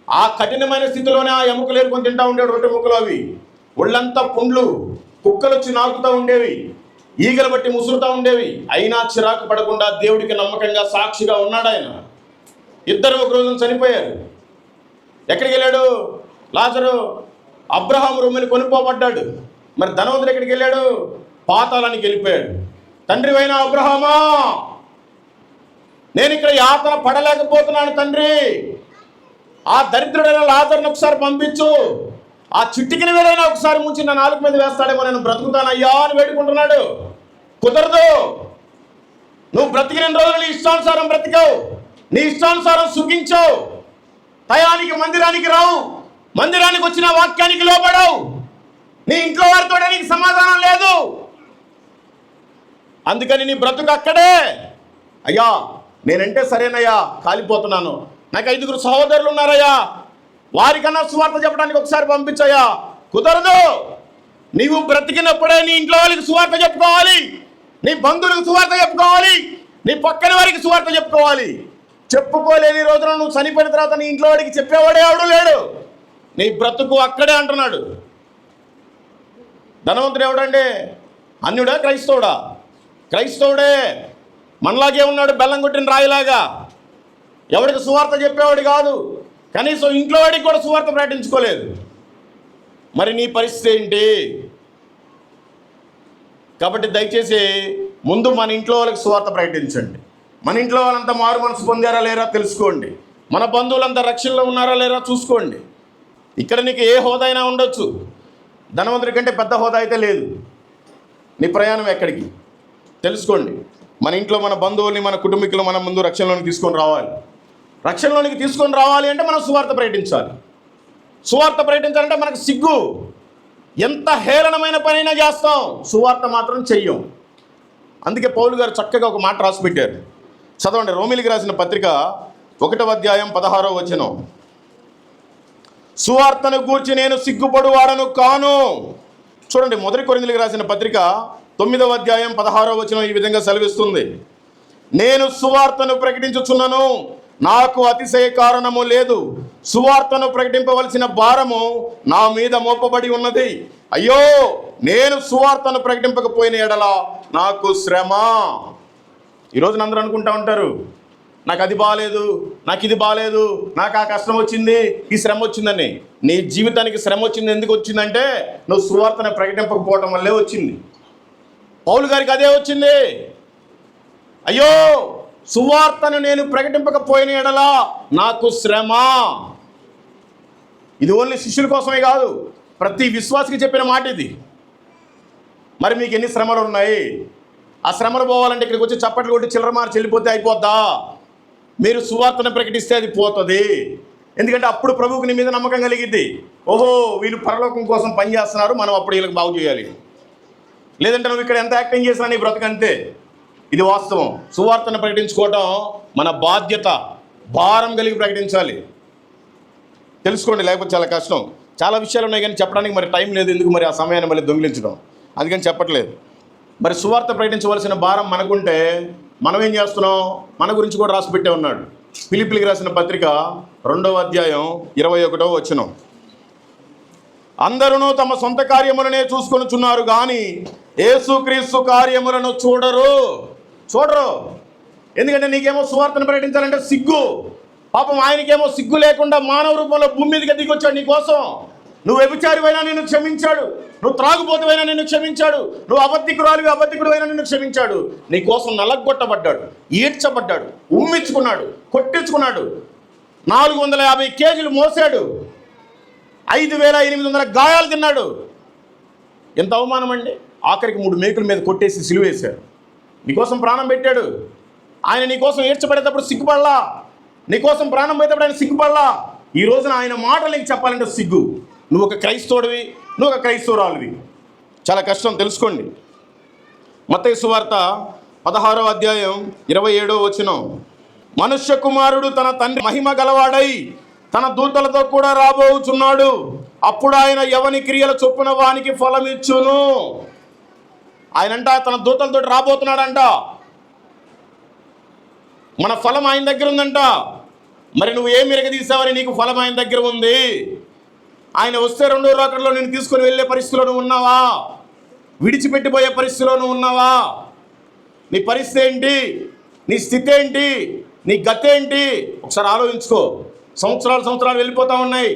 A: ఆ కఠినమైన స్థితిలోనే ఆ ఎముకలు ఏరుకొని తింటా ఉండేవాడు, రొట్టె ముక్కలు. అవి ఒళ్ళంతా పుండ్లు, కుక్కలు వచ్చి నాకుతూ ఉండేవి, ఈగలు బట్టి ముసురుతూ ఉండేవి. అయినా చిరాకు పడకుండా దేవుడికి నమ్మకంగా సాక్షిగా ఉన్నాడు ఆయన. ఇద్దరు ఒక రోజున చనిపోయారు. ఎక్కడికి వెళ్ళాడు లాజరు? అబ్రహాము రొమ్ముని కొనుక్కోబడ్డాడు. మరి ధనవంతుడు ఎక్కడికి వెళ్ళాడు? పాతాళానికి వెళ్ళిపోయాడు. తండ్రి అయిన అబ్రహామా, నేను ఇక్కడ యాతన పడలేకపోతున్నాను తండ్రి, ఆ దరిద్రుడైన లాజరుని ఒకసారి పంపించు, ఆ చిట్టికిన వేలైనా ఒకసారి ముంచి నా నాలుగు మీద వేస్తాడేమో, నేను బ్రతుకుతానయ్యా అని వేడుకుంటున్నాడు. కుదరదు. నువ్వు బ్రతికిన రోజులు నీ ఇష్టానుసారం బ్రతికావు, నీ ఇష్టానుసారం సుఖించావు. టయానికి మందిరానికి రావు, మందిరానికి వచ్చిన వాక్యానికి లోబడవు. నీ ఇంట్లో వారితో నీకు సమాధానం లేదు. అందుకని నీ బ్రతుకు అక్కడే. అయ్యా నేనంటే సరేనయ్యా, కాలిపోతున్నాను, నాకు 5 సహోదరులు ఉన్నారయ్యా, వారికన్నా సువార్త చెప్పడానికి ఒకసారి పంపించయ్యా. కుదరదు. నీవు బ్రతికినప్పుడే నీ ఇంట్లో వాళ్ళకి సువార్త చెప్పుకోవాలి, నీ బంధువులకు సువార్త చెప్పుకోవాలి, నీ పక్కన వారికి సువార్త చెప్పుకోవాలి. చెప్పుకోలేని రోజున నువ్వు చనిపోయిన తర్వాత నీ ఇంట్లో వాడికి చెప్పేవాడే ఎవడు లేడు. నీ బ్రతుకు అక్కడే అంటున్నాడు. ధనవంతుడు ఎవడండి? అన్యుడా క్రైస్తవుడా? క్రైస్తవుడే. మనలాగే ఉన్నాడు, బెల్లం కొట్టిన రాయిలాగా. ఎవడికి సువార్త చెప్పేవాడు కాదు, కనీసం ఇంట్లో వాడికి కూడా సువార్త ప్రకటించుకోలేదు. మరి నీ పరిస్థితి ఏంటి? కాబట్టి దయచేసి ముందు మన ఇంట్లో వాళ్ళకి సువార్త ప్రకటించండి. మన ఇంట్లో వాళ్ళంతా మారు మనసు పొందారా లేరా తెలుసుకోండి. మన బంధువులంతా రక్షణలో ఉన్నారా లేరా చూసుకోండి. ఇక్కడ నీకు ఏ హోదా అయినా ఉండొచ్చు, ధనవంతుడి కంటే పెద్ద హోదా అయితే లేదు. నీ ప్రయాణం ఎక్కడికి తెలుసుకోండి. మన ఇంట్లో మన బంధువుల్ని, మన కుటుంబీకులు మన ముందు రక్షణలోనికి తీసుకొని రావాలి. రక్షణలోనికి తీసుకొని రావాలి అంటే మనం సువార్త ప్రకటించాలి. సువార్త ప్రకటించాలంటే మనకు సిగ్గు. ఎంత హేళనమైన పనైనా చేస్తాం, సువార్త మాత్రం చెయ్యం. అందుకే పౌలు గారు చక్కగా ఒక మాట రాసి పెట్టారు. చదవండి. రోమిలికి రాసిన పత్రిక 1వ అధ్యాయం 16వ వచనం. సువార్తను గూర్చి నేను సిగ్గుపడువాడను కాను. చూడండి, 1 కొరింథీయులకు రాసిన పత్రిక 9వ అధ్యాయం 16వ వచనం ఈ విధంగా సెలవిస్తుంది. నేను సువార్తను ప్రకటించుచున్నాను, నాకు అతిశయ కారణము లేదు. సువార్తను ప్రకటింపవలసిన భారము నా మీద మోపబడి ఉన్నది. అయ్యో, నేను సువార్తను ప్రకటింపకపోయిన ఎడల నాకు శ్రమ. ఈరోజు అందరూ అనుకుంటా ఉంటారు, నాకు అది బాగాలేదు, నాకు ఇది బాగాలేదు, నాకు ఆ కష్టం వచ్చింది, ఈ శ్రమ వచ్చిందని. నీ జీవితానికి శ్రమ వచ్చింది ఎందుకు వచ్చిందంటే నువ్వు సువార్తను ప్రకటింపకపోవడం వల్లే వచ్చింది. పౌలు గారికి అదే వచ్చింది. అయ్యో సువార్తను నేను ప్రకటింపకపోయిన ఎడలా నాకు శ్రమ. ఇది ఓన్లీ శిష్యుల కోసమే కాదు, ప్రతి విశ్వాసికి చెప్పిన మాట ఇది. మరి మీకు ఎన్ని శ్రమలు ఉన్నాయి? ఆ శ్రమలు పోవాలంటే ఇక్కడికి వచ్చి చప్పట్లు కొట్టి చిల్లర మార్చి వెళ్ళిపోతే అయిపోద్దా? మీరు సువార్తను ప్రకటిస్తే అది పోతుంది. ఎందుకంటే అప్పుడు ప్రభువుకి నీ మీద నమ్మకం కలిగిద్ది. ఓహో, వీళ్ళు పరలోకం కోసం పనిచేస్తున్నారు, మనం అప్పుడు వీళ్ళకి బాగు చేయాలి. లేదంటే నువ్వు ఇక్కడ ఎంత యాక్టింగ్ చేసినా నీ బ్రతకంతే. ఇది వాస్తవం. సువార్తను ప్రకటించుకోవటం మన బాధ్యత. భారం కలిగి ప్రకటించాలి. తెలుసుకోండి, లేకపోతే చాలా కష్టం. చాలా విషయాలు ఉన్నాయి కానీ చెప్పడానికి మరి టైం లేదు. ఎందుకు మరి ఆ సమయాన్ని మళ్ళీ దొంగిలించడం, అందుకని చెప్పట్లేదు. మరి సువార్త ప్రకటించవలసిన భారం మనకుంటే మనం ఏం చేస్తున్నాం? మన గురించి కూడా రాసి పెట్టే ఉన్నాడు. ఫిలిప్పీయులకు రాసిన పత్రిక 2వ అధ్యాయం 21వ వచనం. అందరూ తమ సొంత కార్యములనే చూసుకొనుచున్నారు కానీ యేసుక్రీస్తు కార్యములను చూడరు. ఎందుకంటే నీకేమో సువార్తను ప్రకటించాలంటే సిగ్గు. పాపం ఆయనకేమో సిగ్గు లేకుండా మానవ రూపంలో భూమి మీదకి దిగొచ్చాడు నీ కోసం. నువ్వు వ్యభిచారివైనా నిన్ను క్షమించాడు, నువ్వు త్రాగుబోతువైనా నిన్ను క్షమించాడు, నువ్వు అబద్ధికుడు అయినా నిన్ను క్షమించాడు. నీ కోసం నలగొట్టబడ్డాడు, ఈడ్చబడ్డాడు, ఉమ్మించుకున్నాడు, కొట్టించుకున్నాడు, 450 కేజీలు మోసాడు, 5800 గాయాలు తిన్నాడు. ఎంత అవమానం అండి! ఆఖరికి 3 మేకుల మీద కొట్టేసి సిలువేశారు. నీకోసం ప్రాణం పెట్టాడు. ఆయన నీకోసం ఏడ్చబడేటప్పుడు సిగ్గుపడలా, నీకోసం ప్రాణం పోయేటప్పుడు ఆయన సిగ్గుపడలా. ఈ రోజున ఆయన మాటలు నీకు చెప్పాలంటే సిగ్గు. నువ్వు ఒక క్రైస్తవుడివి, నువ్వు ఒక క్రైస్తవురాలివి. చాలా కష్టం, తెలుసుకోండి. మత్తయి సువార్త 16వ అధ్యాయం 27వ వచనం. మనుష్య కుమారుడు తన తండ్రి మహిమ గలవాడై తన దూతలతో కూడా రాబోచున్నాడు. అప్పుడు ఆయన ఎవని క్రియల చొప్పున వానికి ఫలమిచ్చును. ఆయనంట తన దూతలతో రాబోతున్నాడంట. మన ఫలం ఆయన దగ్గర ఉందంట. మరి నువ్వు ఏం ఎరగదీసావని నీకు ఫలం ఆయన దగ్గర ఉంది. ఆయన వస్తే 2వ రాకడలో నేను తీసుకొని వెళ్ళే పరిస్థితిలో నువ్వు ఉన్నావా? విడిచిపెట్టిపోయే పరిస్థితిలో నువ్వు ఉన్నావా? నీ పరిస్థితి ఏంటి? నీ స్థితి ఏంటి? నీ గతి ఏంటి? ఒకసారి ఆలోచించుకో. సంవత్సరాలు వెళ్ళిపోతూ ఉన్నాయి.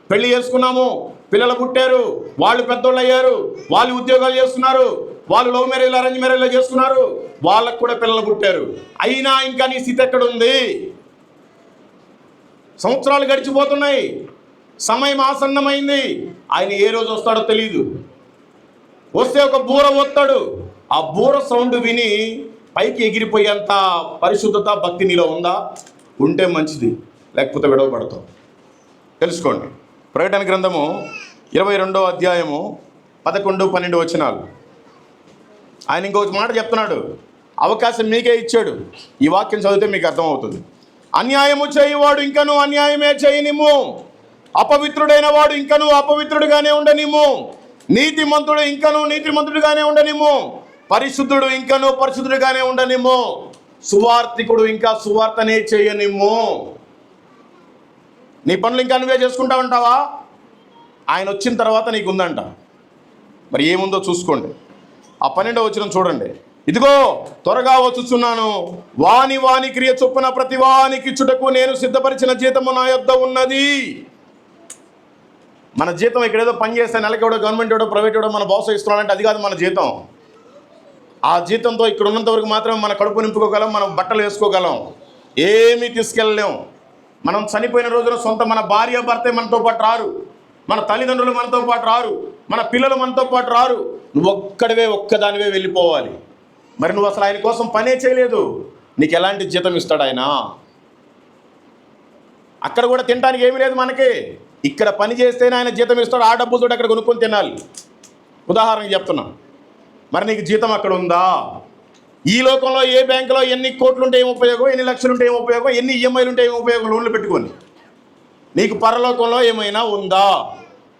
A: పెళ్లి చేసుకున్నాము, పిల్లలు పుట్టారు, వాళ్ళు పెద్దోళ్ళు అయ్యారు, వాళ్ళు ఉద్యోగాలు చేస్తున్నారు, వాళ్ళు లవ్ మ్యారేజ్లు అరేంజ్ మ్యారేజ్లు చేసుకున్నారు, వాళ్ళకు కూడా పిల్లలు పుట్టారు. అయినా ఇంకా నీ స్థితి ఎక్కడ ఉంది? సంవత్సరాలు గడిచిపోతున్నాయి, సమయం ఆసన్నమైంది. ఆయన ఏ రోజు వస్తాడో తెలియదు. వస్తే ఒక బూర వస్తాడు. ఆ బూర సౌండ్ విని పైకి ఎగిరిపోయేంత పరిశుద్ధత, భక్తి నీలో ఉందా? ఉంటే మంచిది, లేకపోతే విడవబడతాం. తెలుసుకోండి. ప్రకటన గ్రంథము 22వ అధ్యాయము 11-12 వచనాలు. ఆయన ఇంకొక మాట చెప్తున్నాడు. అవకాశం మీకే ఇచ్చాడు. ఈ వాక్యం చదివితే మీకు అర్థమవుతుంది. అన్యాయము చేయవాడు ఇంకనూ అన్యాయమే చేయనిమ్ము, అపవిత్రుడైన వాడు ఇంకనూ అపవిత్రుడుగానే ఉండనిమ్ము, నీతిమంతుడు ఇంకనూ నీతిమంతుడుగానే ఉండనిమ్ము, పరిశుద్ధుడు ఇంకనూ పరిశుద్ధుడుగానే ఉండనిమ్ము, సువార్తికుడు ఇంకా సువార్తనే చేయనిమ్ము. నీ పనులు ఇంకా నువ్వే చేసుకుంటా ఉంటావా? ఆయన వచ్చిన తర్వాత నీకు ఉందంట. మరి ఏముందో చూసుకోండి. ఆ 12వ వచనం చూడండి. ఇదిగో త్వరగా వచ్చుచున్నాను, వాని క్రియ చొప్పున ప్రతి వానికి ఇచ్చుటకు నేను సిద్ధపరిచిన జీతము నా యొద్ద ఉన్నది. మన జీతం ఇక్కడ ఏదో పని చేస్తే నెలకి ఎవడో గవర్నమెంట్ ఎవడో ప్రైవేట్ ఎవడో మన బాస్ ఇస్తున్నాడంటే అది కాదు మన జీతం. ఆ జీతంతో ఇక్కడ ఉన్నంత వరకు మాత్రమే మన కడుపు నింపుకోగలం, మనం బట్టలు వేసుకోగలం, ఏమీ తీసుకెళ్ళలేం. మనం చనిపోయిన రోజున సొంత మన భార్య భర్తే మనతో పాటు రారు, మన తల్లిదండ్రులు మనతో పాటు రారు, మన పిల్లలు మనతో పాటు రారు. నువ్వు ఒక్కదానివే వెళ్ళిపోవాలి. మరి నువ్వు అసలు ఆయన కోసం పనే చేయలేదు, నీకు ఎలాంటి జీతం ఇస్తాడు ఆయన? అక్కడ కూడా తినడానికి ఏమీ లేదు మనకి. ఇక్కడ పని చేస్తేనే ఆయన జీతం ఇస్తాడు. ఆ డబ్బులతో అక్కడ కొనుక్కొని తినాలి. ఉదాహరణకి చెప్తున్నా. మరి నీకు జీతం అక్కడ ఉందా? ఈ లోకంలో ఏ బ్యాంకులో ఎన్ని కోట్లు ఉంటే ఏం ఉపయోగం, ఎన్ని లక్షలు ఉంటే ఏం ఉపయోగం, ఎన్ని ఈఎంఐలు ఉంటే ఏం ఉపయోగం లోన్లు పెట్టుకొని? నీకు పరలోకంలో ఏమైనా ఉందా?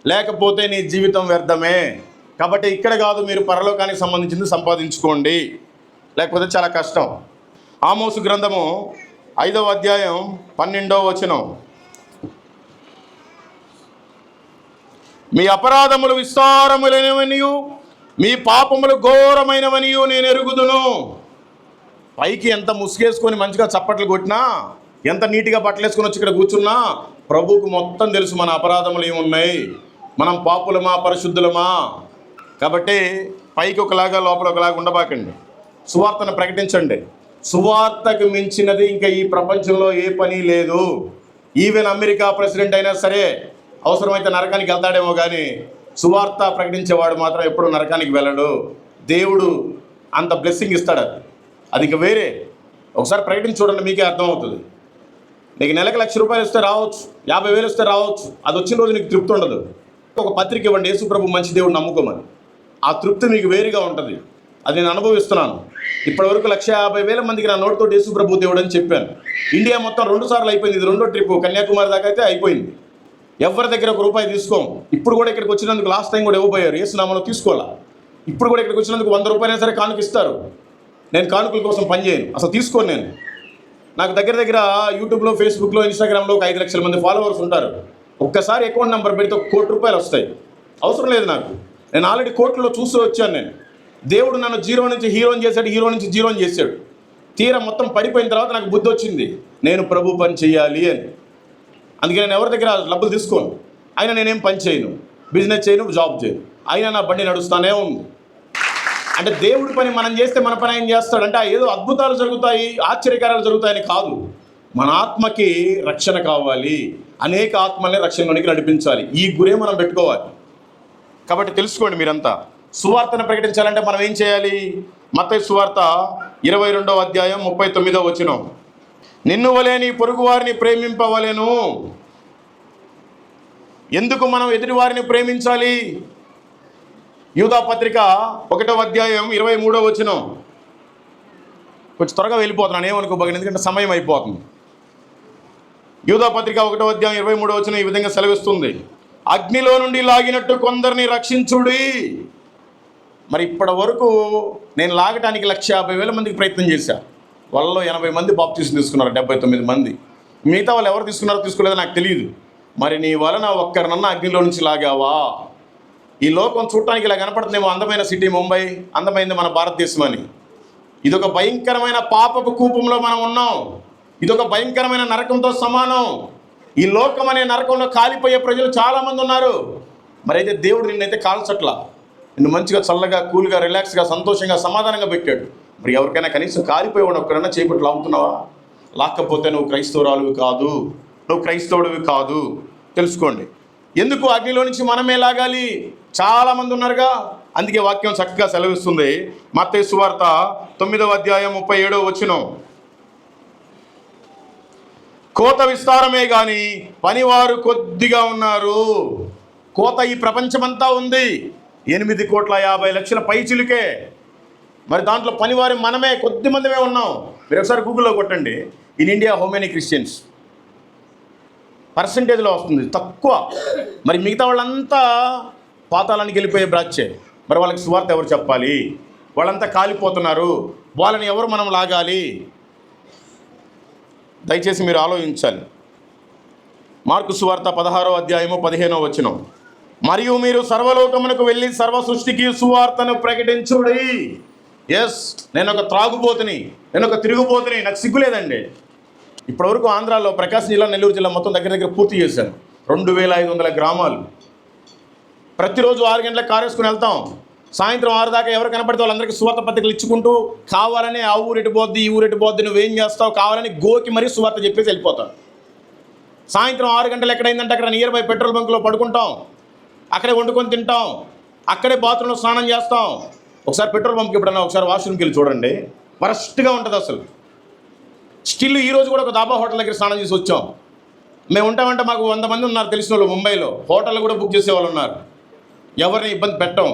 A: లేకపోతే నీ జీవితం వ్యర్థమే. కాబట్టి ఇక్కడ కాదు, మీరు పరలోకానికి సంబంధించింది సంపాదించుకోండి, లేకపోతే చాలా కష్టం. ఆమోసు గ్రంథము 5వ అధ్యాయం 12వ వచనం. మీ అపరాధములు విస్తారములైనవనియు మీ పాపములు ఘోరమైనవనియు నేను ఎరుగుదును. పైకి ఎంత ముసుగేసుకొని మంచిగా చప్పట్లు కొట్టినా, ఎంత నీట్గా బట్టలేసుకొని వచ్చి ఇక్కడ కూర్చున్నా, ప్రభువుకు మొత్తం తెలుసు మన అపరాధములు ఏమున్నాయి, మనం పాపులమా పరిశుద్ధులమా. కాబట్టి పైకి ఒకలాగా లోపల ఒకలాగా ఉండబాకండి. సువార్తను ప్రకటించండి. సువార్తకు మించినది ఇంకా ఈ ప్రపంచంలో ఏ పని లేదు. ఈవెన్ అమెరికా ప్రెసిడెంట్ అయినా సరే అవసరమైతే నరకానికి వెళ్తాడేమో కానీ సువార్త ప్రకటించేవాడు మాత్రం ఎప్పుడు నరకానికి వెళ్ళడు. దేవుడు అంత బ్లెస్సింగ్ ఇస్తాడు. అది ఇంకా వేరే. ఒకసారి ప్రకటించి చూడండి, మీకే అర్థమవుతుంది. నీకు నెలకు ₹1,00,000 ఇస్తే రావచ్చు, 50,000 ఇస్తే రావచ్చు. అది వచ్చిన రోజు నీకు తృప్తి ఉండదు. ఒక పత్రిక ఇవ్వండి, యేసుప్రభు మంచి దేవుడు నమ్ముకోమని. ఆ తృప్తి మీకు వేరుగా ఉంటుంది. అది నేను అనుభవిస్తున్నాను. ఇప్పటివరకు 1,50,000 మందికి నా నోటితో యేసుప్రభు దేవుడు అని చెప్పాను. ఇండియా మొత్తం 2 సార్లు అయిపోయింది. ఇది 2వ ట్రిప్. కన్యాకుమారి దాకా అయితే అయిపోయింది. ఎవరి దగ్గర ₹1 తీసుకోము. ఇప్పుడు కూడా ఇక్కడికి వచ్చినందుకు లాస్ట్ టైం కూడా ఇవ్వబోయారు, యేసునామములో తీసుకోవాలా. ఇప్పుడు కూడా ఇక్కడికి వచ్చినందుకు ₹100 సరే కానుక ఇస్తారు. నేను కానుకల కోసం పనిచేయను, అసలు తీసుకోను. నేను నాకు దగ్గర యూట్యూబ్లో, ఫేస్బుక్లో, ఇన్స్టాగ్రామ్లో ఒక 5 లక్షల మంది ఫాలోవర్స్ ఉంటారు. ఒక్కసారి అకౌంట్ నెంబర్ పెడితే ₹1,00,00,000 వస్తాయి. అవసరం లేదు నాకు. నేను ఆల్రెడీ కోట్లలో చూస్తూ వచ్చాను. నేను దేవుడు నన్ను జీరో నుంచి హీరోని చేశాడు, హీరో నుంచి జీరోని చేశాడు. తీరా మొత్తం పడిపోయిన తర్వాత నాకు బుద్ధి వచ్చింది, నేను ప్రభు పని చేయాలి అని. అందుకే నేను ఎవరి దగ్గర డబ్బులు తీసుకోను. అయినా నేనేం పని చేయను, బిజినెస్ చేయను, జాబ్ చేయను. అయినా నా బండి నడుస్తూనే ఉంది. అంటే దేవుడి పని మనం చేస్తే మన పని ఆయన చేస్తాడు. అంటే ఏదో అద్భుతాలు జరుగుతాయి, ఆశ్చర్యకారాలు జరుగుతాయని కాదు. మన ఆత్మకి రక్షణ కావాలి, అనేక ఆత్మల్ని రక్షణలోనికి నడిపించాలి. ఈ గురే మనం పెట్టుకోవాలి. కాబట్టి తెలుసుకోండి మీరంతా. సువార్తను ప్రకటించాలంటే మనం ఏం చేయాలి? మత్తయి సువార్త 22వ అధ్యాయం 39వ వచనం, నిన్ను వలె నీ పొరుగు వారిని ప్రేమింపవలెను. ఎందుకు మనం ఎదుటివారిని ప్రేమించాలి? యూదా పత్రిక 1వ అధ్యాయం 23వ వచనం. కొంచెం త్వరగా వెళ్ళిపోతున్నాను, ఏమనుకోబోగండి, ఎందుకంటే సమయం అయిపోతుంది. యూదా పత్రిక 1వ అధ్యాయం 23వ వచనం ఈ విధంగా సెలవిస్తుంది, అగ్నిలో నుండి లాగినట్టు కొందరిని రక్షించుడి. మరి ఇప్పటి వరకు నేను లాగటానికి 1,50,000 మందికి ప్రయత్నం చేశాను. వాళ్ళలో 80 మంది బాప్తీసం తీసుకున్నారు, 79 మంది. మిగతా వాళ్ళు ఎవరు తీసుకున్నారో తీసుకోలేదో నాకు తెలియదు. మరి నీ వలన ఒక్కరినన్నా అగ్నిలో నుంచి లాగావా? ఈ లోకం చూడటానికి ఇలా కనపడుతుందేమో, అందమైన సిటీ ముంబై, అందమైంది మన భారతదేశం అని. ఇదొక భయంకరమైన పాపపు కూపంలో మనం ఉన్నాం. ఇదొక భయంకరమైన నరకంతో సమానం. ఈ లోకం అనే నరకంలో కాలిపోయే ప్రజలు చాలామంది ఉన్నారు. మరి అయితే దేవుడు నిన్నైతే కాల్చట్లా, నిన్ను మంచిగా చల్లగా, కూల్గా, రిలాక్స్గా, సంతోషంగా, సమాధానంగా పెట్టాడు. మరి ఎవరికైనా కనీసం కాలిపోయేవాడు ఒక్కరైనా చేపట్టి లాగుతున్నావా? లాక్కపోతే నువ్వు క్రైస్తవురాలువి కాదు, నువ్వు క్రైస్తవుడివి కాదు. తెలుసుకోండి. ఎందుకు అగ్నిలో నుంచి మనమే లాగాలి? చాలామంది ఉన్నారుగా. అందుకే వాక్యం చక్కగా సెలవిస్తుంది. మత్తయి సువార్త 9వ అధ్యాయం 37వ వచనం, కోత విస్తారమే కానీ పనివారు కొద్దిగా ఉన్నారు. కోత ఈ ప్రపంచమంతా ఉంది, 8,50,00,000 పైచిలుకే. మరి దాంట్లో పనివారు మనమే కొద్ది మందిమే ఉన్నాం. మీరు ఒకసారి గూగుల్లో కొట్టండి, in India how many Christians, పర్సంటేజ్లో వస్తుంది తక్కువ. మరి మిగతా వాళ్ళంతా పాతాళానికి వెళ్ళిపోయే బ్రాచ్చే. మరి వాళ్ళకి సువార్త ఎవరు చెప్పాలి? వాళ్ళంతా కాలిపోతున్నారు, వాళ్ళని ఎవరు మనం లాగాలి? దయచేసి మీరు ఆలోచించాలి. మార్కు సువార్త 16వ అధ్యాయము 15వ వచనం, మరియు మీరు సర్వలోకమునకు వెళ్ళి సర్వ సృష్టికి సువార్తను ప్రకటించుడి. ఎస్, నేను ఒక త్రాగుబోతుని, నేను ఒక తిరుగుబోతుని, నాకు సిగ్గులేదండి. ఇప్పటివరకు ఆంధ్రాలో ప్రకాశం జిల్లా, నెల్లూరు జిల్లా మొత్తం దగ్గర పూర్తి చేశాను. 2,500 గ్రామాలు. ప్రతిరోజు 6 గంటలకు కారు వేసుకుని వెళ్తాం. సాయంత్రం 6 దాకా ఎవరు కనపడితే వాళ్ళందరికీ సువార్త పత్రికలు ఇచ్చుకుంటూ, కావాలని ఆ ఊరెటు పోద్ది, ఈ ఊరెటు పోద్ది, నువ్వేం చేస్తావు, కావాలని గోకి మరీ సువార్త చెప్పేసి వెళ్ళిపోతాం. సాయంత్రం 6 గంటలు ఎక్కడైందంటే అక్కడ నియర్ బై పెట్రోల్ బంక్లో పడుకుంటాం, అక్కడే వండుకొని తింటాం, అక్కడే బాత్రూంలో స్నానం చేస్తాం. ఒకసారి పెట్రోల్ బంక్కి ఎప్పుడన్నా ఒకసారి వాష్రూమ్కి వెళ్ళి చూడండి, వరస్ట్గా ఉంటుంది అసలు. స్టిల్ ఈరోజు కూడా ఒక దాబా హోటల్ దగ్గర స్నానం చేసి వచ్చాం. మేము ఉంటామంటే మాకు 100 మంది ఉన్నారు తెలిసిన వాళ్ళు ముంబైలో. హోటల్ కూడా బుక్ చేసే వాళ్ళు ఉన్నారు. ఎవరిని ఇబ్బంది పెట్టం,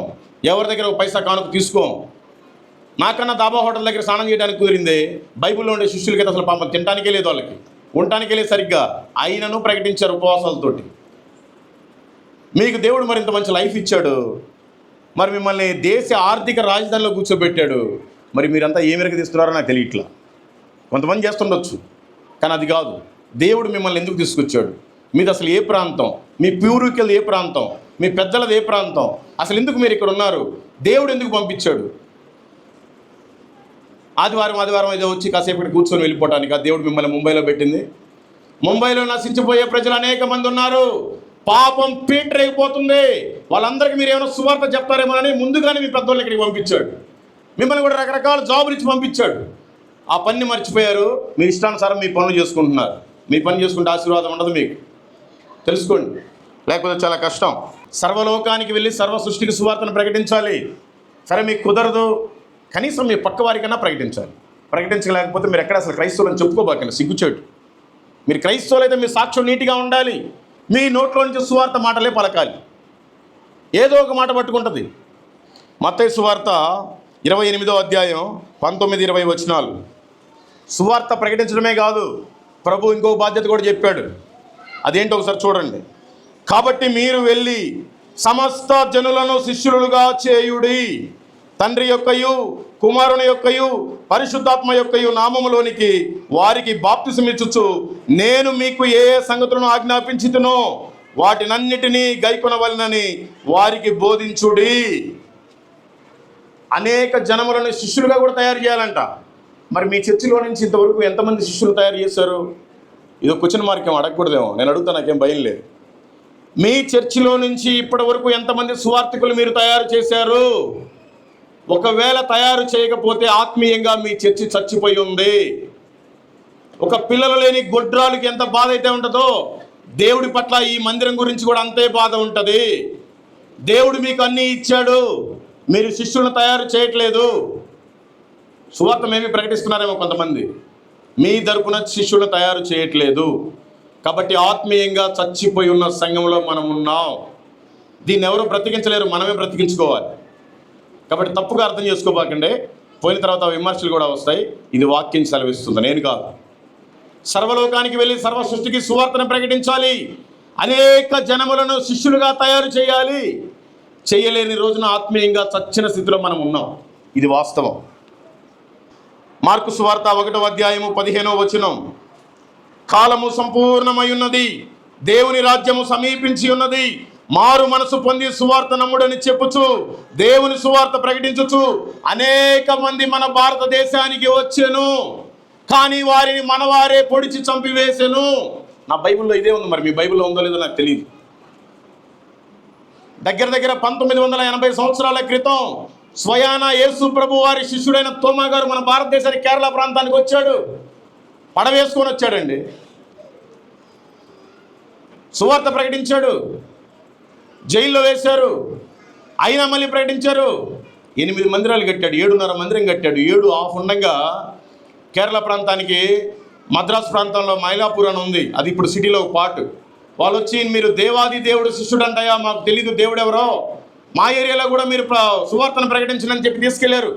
A: ఎవరి దగ్గర ఒక పైసా కానుక తీసుకోం. నాకన్నా దాబా హోటల్ దగ్గర స్నానం చేయడానికి కుదిరింది. బైబిల్లో ఉండే శిష్యులకైతే అసలు పాపం తినడానికే లేదు, వాళ్ళకి ఉండటానికే లేదు సరిగ్గా. అయినను ప్రకటించారు ఉపవాసాలతోటి. మీకు దేవుడు మరింత మంచి లైఫ్ ఇచ్చాడు, మరి మిమ్మల్ని దేశ ఆర్థిక రాజధానిలో కూర్చోబెట్టాడు. మరి మీరంతా ఏ మేరకు తీస్తున్నారో నాకు తెలియట్లా. కొంతమంది చేస్తుండొచ్చు, కానీ అది కాదు. దేవుడు మిమ్మల్ని ఎందుకు తీసుకొచ్చాడు? మీది అసలు ఏ ప్రాంతం? మీ పూర్వీకులది ఏ ప్రాంతం? మీ పెద్దలది ఏ ప్రాంతం? అసలు ఎందుకు మీరు ఇక్కడ ఉన్నారు? దేవుడు ఎందుకు పంపించాడు? ఆదివారం అయితే వచ్చి కాసేపు ఇక్కడ కూర్చొని వెళ్ళిపోవటానికి దేవుడు మిమ్మల్ని ముంబైలో పెట్టింది? ముంబైలో నశించిపోయే ప్రజలు అనేక మంది ఉన్నారు. పాపం పీటరైపోతుంది. వాళ్ళందరికీ మీరు ఏమైనా సువార్త చెప్తారేమోనని ముందుగానే మీ పెద్దవాళ్ళు ఇక్కడికి పంపించాడు. మిమ్మల్ని కూడా రకరకాల జాబులు ఇచ్చి పంపించాడు. ఆ పని మర్చిపోయారు. మీ ఇష్టానుసారం మీ పనులు చేసుకుంటున్నారు. మీ పని చేసుకుంటే ఆశీర్వాదం ఉండదు మీకు, తెలుసుకోండి. లేకపోతే చాలా కష్టం. సర్వలోకానికి వెళ్ళి సర్వ సృష్టికి సువార్తను ప్రకటించాలి. సరే మీకు కుదరదు, కనీసం మీ పక్క వారికన్నా ప్రకటించాలి. ప్రకటించలేకపోతే మీరు ఎక్కడ అసలు క్రైస్తవులను చెప్పుకోబాకండి, సిగ్గుచేటు. మీరు క్రైస్తవులు అయితే మీ సాక్ష్యం నీట్గా ఉండాలి. మీ నోట్లో నుంచి సువార్త మాటలే పలకాలి. ఏదో ఒక మాట పట్టుకుంటుంది. మత్తయి సువార్త 28వ అధ్యాయం 19-20 వచనాలు. సువార్త ప్రకటించడమే కాదు, ప్రభు ఇంకో బాధ్యత కూడా చెప్పాడు. అదేంటో ఒకసారి చూడండి. కాబట్టి మీరు వెళ్ళి సమస్త జనులను శిష్యులుగా చేయుడి, తండ్రి యొక్కయు కుమారుని యొక్కయు పరిశుద్ధాత్మ యొక్కయు నామములోనికి వారికి బాప్తిసమిచ్చుచు నేను మీకు ఏ సంగతులను ఆజ్ఞాపించుతునో వాటినన్నిటినీ గైకొనవలెనని వారికి బోధించుడి. అనేక జనములను శిష్యులుగా కూడా తయారు చేయాలంట. మరి మీ చర్చిలో నుంచి ఇంతవరకు ఎంతమంది శిష్యులు తయారు చేశారు? ఇది క్వశ్చన్ మార్క్ ఏమో, అడగకూడదేమో. నేను అడుగుతా, నాకేం భయం లేదు. మీ చర్చిలో నుంచి ఇప్పటి వరకు ఎంతమంది సువార్థికులు మీరు తయారు చేశారు? ఒకవేళ తయారు చేయకపోతే ఆత్మీయంగా మీ చర్చి చచ్చిపోయి ఉంది. ఒక పిల్లలు లేని గొడ్రాలకి ఎంత బాధ అయితే ఉంటుందో, దేవుడి పట్ల ఈ మందిరం గురించి కూడా అంతే బాధ ఉంటుంది. దేవుడు మీకు అన్నీ ఇచ్చాడు, మీరు శిష్యులను తయారు చేయట్లేదు. సువార్త మేమే ప్రకటిస్తున్నారేమో కొంతమంది, మీ తరపున శిష్యులను తయారు చేయట్లేదు. కాబట్టి ఆత్మీయంగా చచ్చిపోయి ఉన్న సంఘంలో మనం ఉన్నాం. దీన్ని ఎవరు బ్రతికించలేరు, మనమే బ్రతికించుకోవాలి. కాబట్టి తప్పుగా అర్థం చేసుకోబాకండి. పోయిన తర్వాత విమర్శలు కూడా వస్తాయి. ఇది వాక్యం సెలవిస్తుంది, నేను కాదు. సర్వలోకానికి వెళ్ళి సర్వ సృష్టికి సువార్తను ప్రకటించాలి. అనేక జనములను శిష్యులుగా తయారు చేయాలి. చేయలేని రోజున ఆత్మీయంగా చచ్చిన స్థితిలో మనం ఉన్నాం. ఇది వాస్తవం. మార్కు సువార్త 1వ అధ్యాయము 15వ వచనం. కాలము సంపూర్ణమై ఉన్నది, దేవుని రాజ్యము సమీపించి ఉన్నది, మారు మనసు పొంది సువార్త నమ్ముడని చెప్పుచు దేవుని సువార్త ప్రకటించుచు అనేక మంది మన భారతదేశానికి వచ్చెను, కానీ వారిని మనవారే పొడిచి చంపివేసెను. నా బైబిల్లో ఇదే ఉంది. మరి మీ బైబిల్లో ఉందో లేదో నాకు తెలియదు. దగ్గర 1980 సంవత్సరాల క్రితం స్వయాన యేసు ప్రభు వారి శిష్యుడైన తోమా గారు మన భారతదేశానికి కేరళ ప్రాంతానికి వచ్చాడు. పడవేసుకొని వచ్చాడండి. సువార్త ప్రకటించాడు. జైల్లో వేశారు, అయినా మళ్ళీ ప్రకటించారు. 8 మందిరాలు కట్టాడు, 7.5 మందిరం కట్టాడు. 7 ఆఫ్ ఉండగా కేరళ ప్రాంతానికి మద్రాసు ప్రాంతంలో మైలాపూర్ అని ఉంది, అది ఇప్పుడు సిటీలో ఒక పార్ట్. వాళ్ళు వచ్చి మీరు దేవాది దేవుడు శిష్యుడు అంటయా, మాకు తెలీదు దేవుడు ఎవరో, మా ఏరియాలో కూడా మీరు సువార్తను ప్రకటించనని చెప్పి తీసుకెళ్లారు.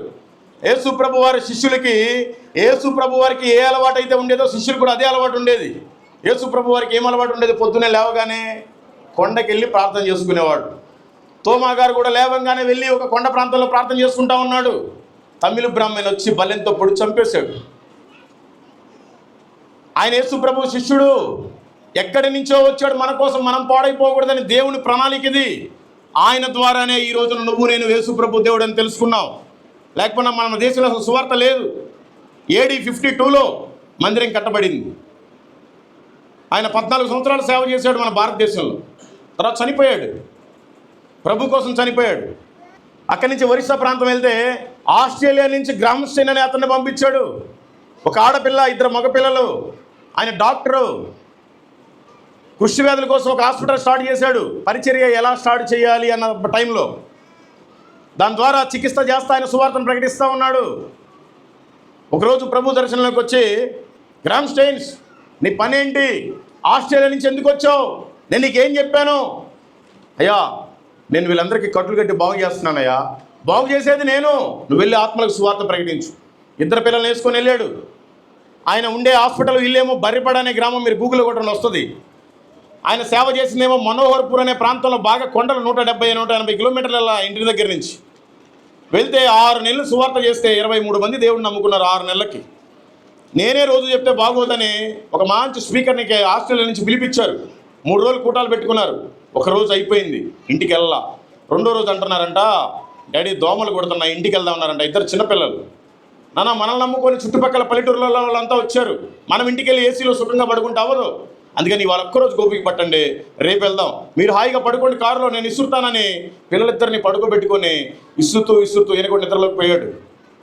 A: యేసు ప్రభు వారి శిష్యులకి, యేసు ప్రభు వారికి ఏ అలవాటు అయితే ఉండేదో శిష్యులు కూడా అదే అలవాటు ఉండేది. యేసు ప్రభు వారికి ఏం అలవాటు ఉండేది? పొద్దున్నే లేవగానే కొండకి వెళ్ళి ప్రార్థన చేసుకునేవాడు. తోమా గారు కూడా లేవంగానే వెళ్ళి ఒక కొండ ప్రాంతంలో ప్రార్థన చేసుకుంటా ఉన్నాడు. తమిళ బ్రాహ్మణ్ వచ్చి బల్లెంతో పొడి చంపేశాడు. ఆయన యేసు ప్రభు శిష్యుడు, ఎక్కడి నుంచో వచ్చాడు మన కోసం, మనం పాడైపోకూడదని దేవుని ప్రణాళిక ఇది. ఆయన ద్వారానే ఈ రోజున నువ్వు నేను యేసు ప్రభు దేవుడు అని తెలుసుకున్నావు. లేకపోతే మన దేశంలో అసలు సువార్త లేదు. AD 52లో మందిరం కట్టబడింది. ఆయన 14 సంవత్సరాలు సేవ చేశాడు మన భారతదేశంలో. తర్వాత చనిపోయాడు, ప్రభు కోసం చనిపోయాడు. అక్కడి నుంచి ఒరిస్సా ప్రాంతం వెళ్తే ఆస్ట్రేలియా నుంచి గ్రామ్స్టైన్ అనే అతన్ని పంపించాడు. ఒక ఆడపిల్ల, 2 మగపిల్లలు. ఆయన డాక్టరు. కుష్టి వ్యాధుల కోసం ఒక హాస్పిటల్ స్టార్ట్ చేశాడు. పరిచర్య ఎలా స్టార్ట్ చేయాలి అన్న టైంలో దాని ద్వారా చికిత్స చేస్తా ఆయన సువార్తను ప్రకటిస్తూ ఉన్నాడు. ఒకరోజు ప్రభు దర్శనంలోకి వచ్చి, గ్రామ్స్టైన్స్ నీ పని ఏంటి? ఆస్ట్రేలియా నుంచి ఎందుకు వచ్చావు? నేను నీకేం చెప్పాను? అయ్యా, నేను వీళ్ళందరికీ కట్టులు కట్టి బాగు చేస్తున్నానయ్యా. బాగు చేసేది నేను, నువ్వు వెళ్ళి ఆత్మలకు సువార్త ప్రకటించు. 2 పిల్లల్ని వేసుకొని వెళ్ళాడు. ఆయన ఉండే హాస్పిటల్ ఇల్లేమో బర్రిపడ అనే గ్రామం, మీరు గూగుల్లో కొట్టడం వస్తుంది. ఆయన సేవ చేసిందేమో మనోహర్పూర్ అనే ప్రాంతంలో, బాగా కొండలు, 170-180 కిలోమీటర్ల ఇంటి దగ్గర నుంచి వెళ్తే 6 నెలలు సువార్త చేస్తే 23 మంది దేవుడిని నమ్ముకున్నారు 6 నెలలకి. నేనే రోజు చెప్తే బాగోదని ఒక మంచి స్పీకర్ని ఆస్ట్రేలియా నుంచి పిలిపించారు. 3 రోజులు కూటాలు పెట్టుకున్నారు. ఒక రోజు అయిపోయింది, ఇంటికి వెళ్ళా. 2వ రోజు అంటున్నారంట, డాడీ దోమలు కొడుతున్నా, ఇంటికి వెళ్దాం ఉన్నారంట. 2 చిన్నపిల్లలు. నాన్న, మనల్ని నమ్ముకొని చుట్టుపక్కల పల్లెటూరులలో వాళ్ళంతా వచ్చారు, మనం ఇంటికి వెళ్ళి ఏసీలో సుఖంగా పడుకుంటే అవ్వదు. అందుకని ఇవాళ ఒక్కరోజు గోపికి పట్టండి, రేపు వెళ్దాం, మీరు హాయిగా పడుకోండి కారులో, నేను ఇసురుతానని పిల్లలిద్దరిని పడుకోబెట్టుకొని ఇసురుతూ ఎనుకొని నిద్రలోకి పోయాడు.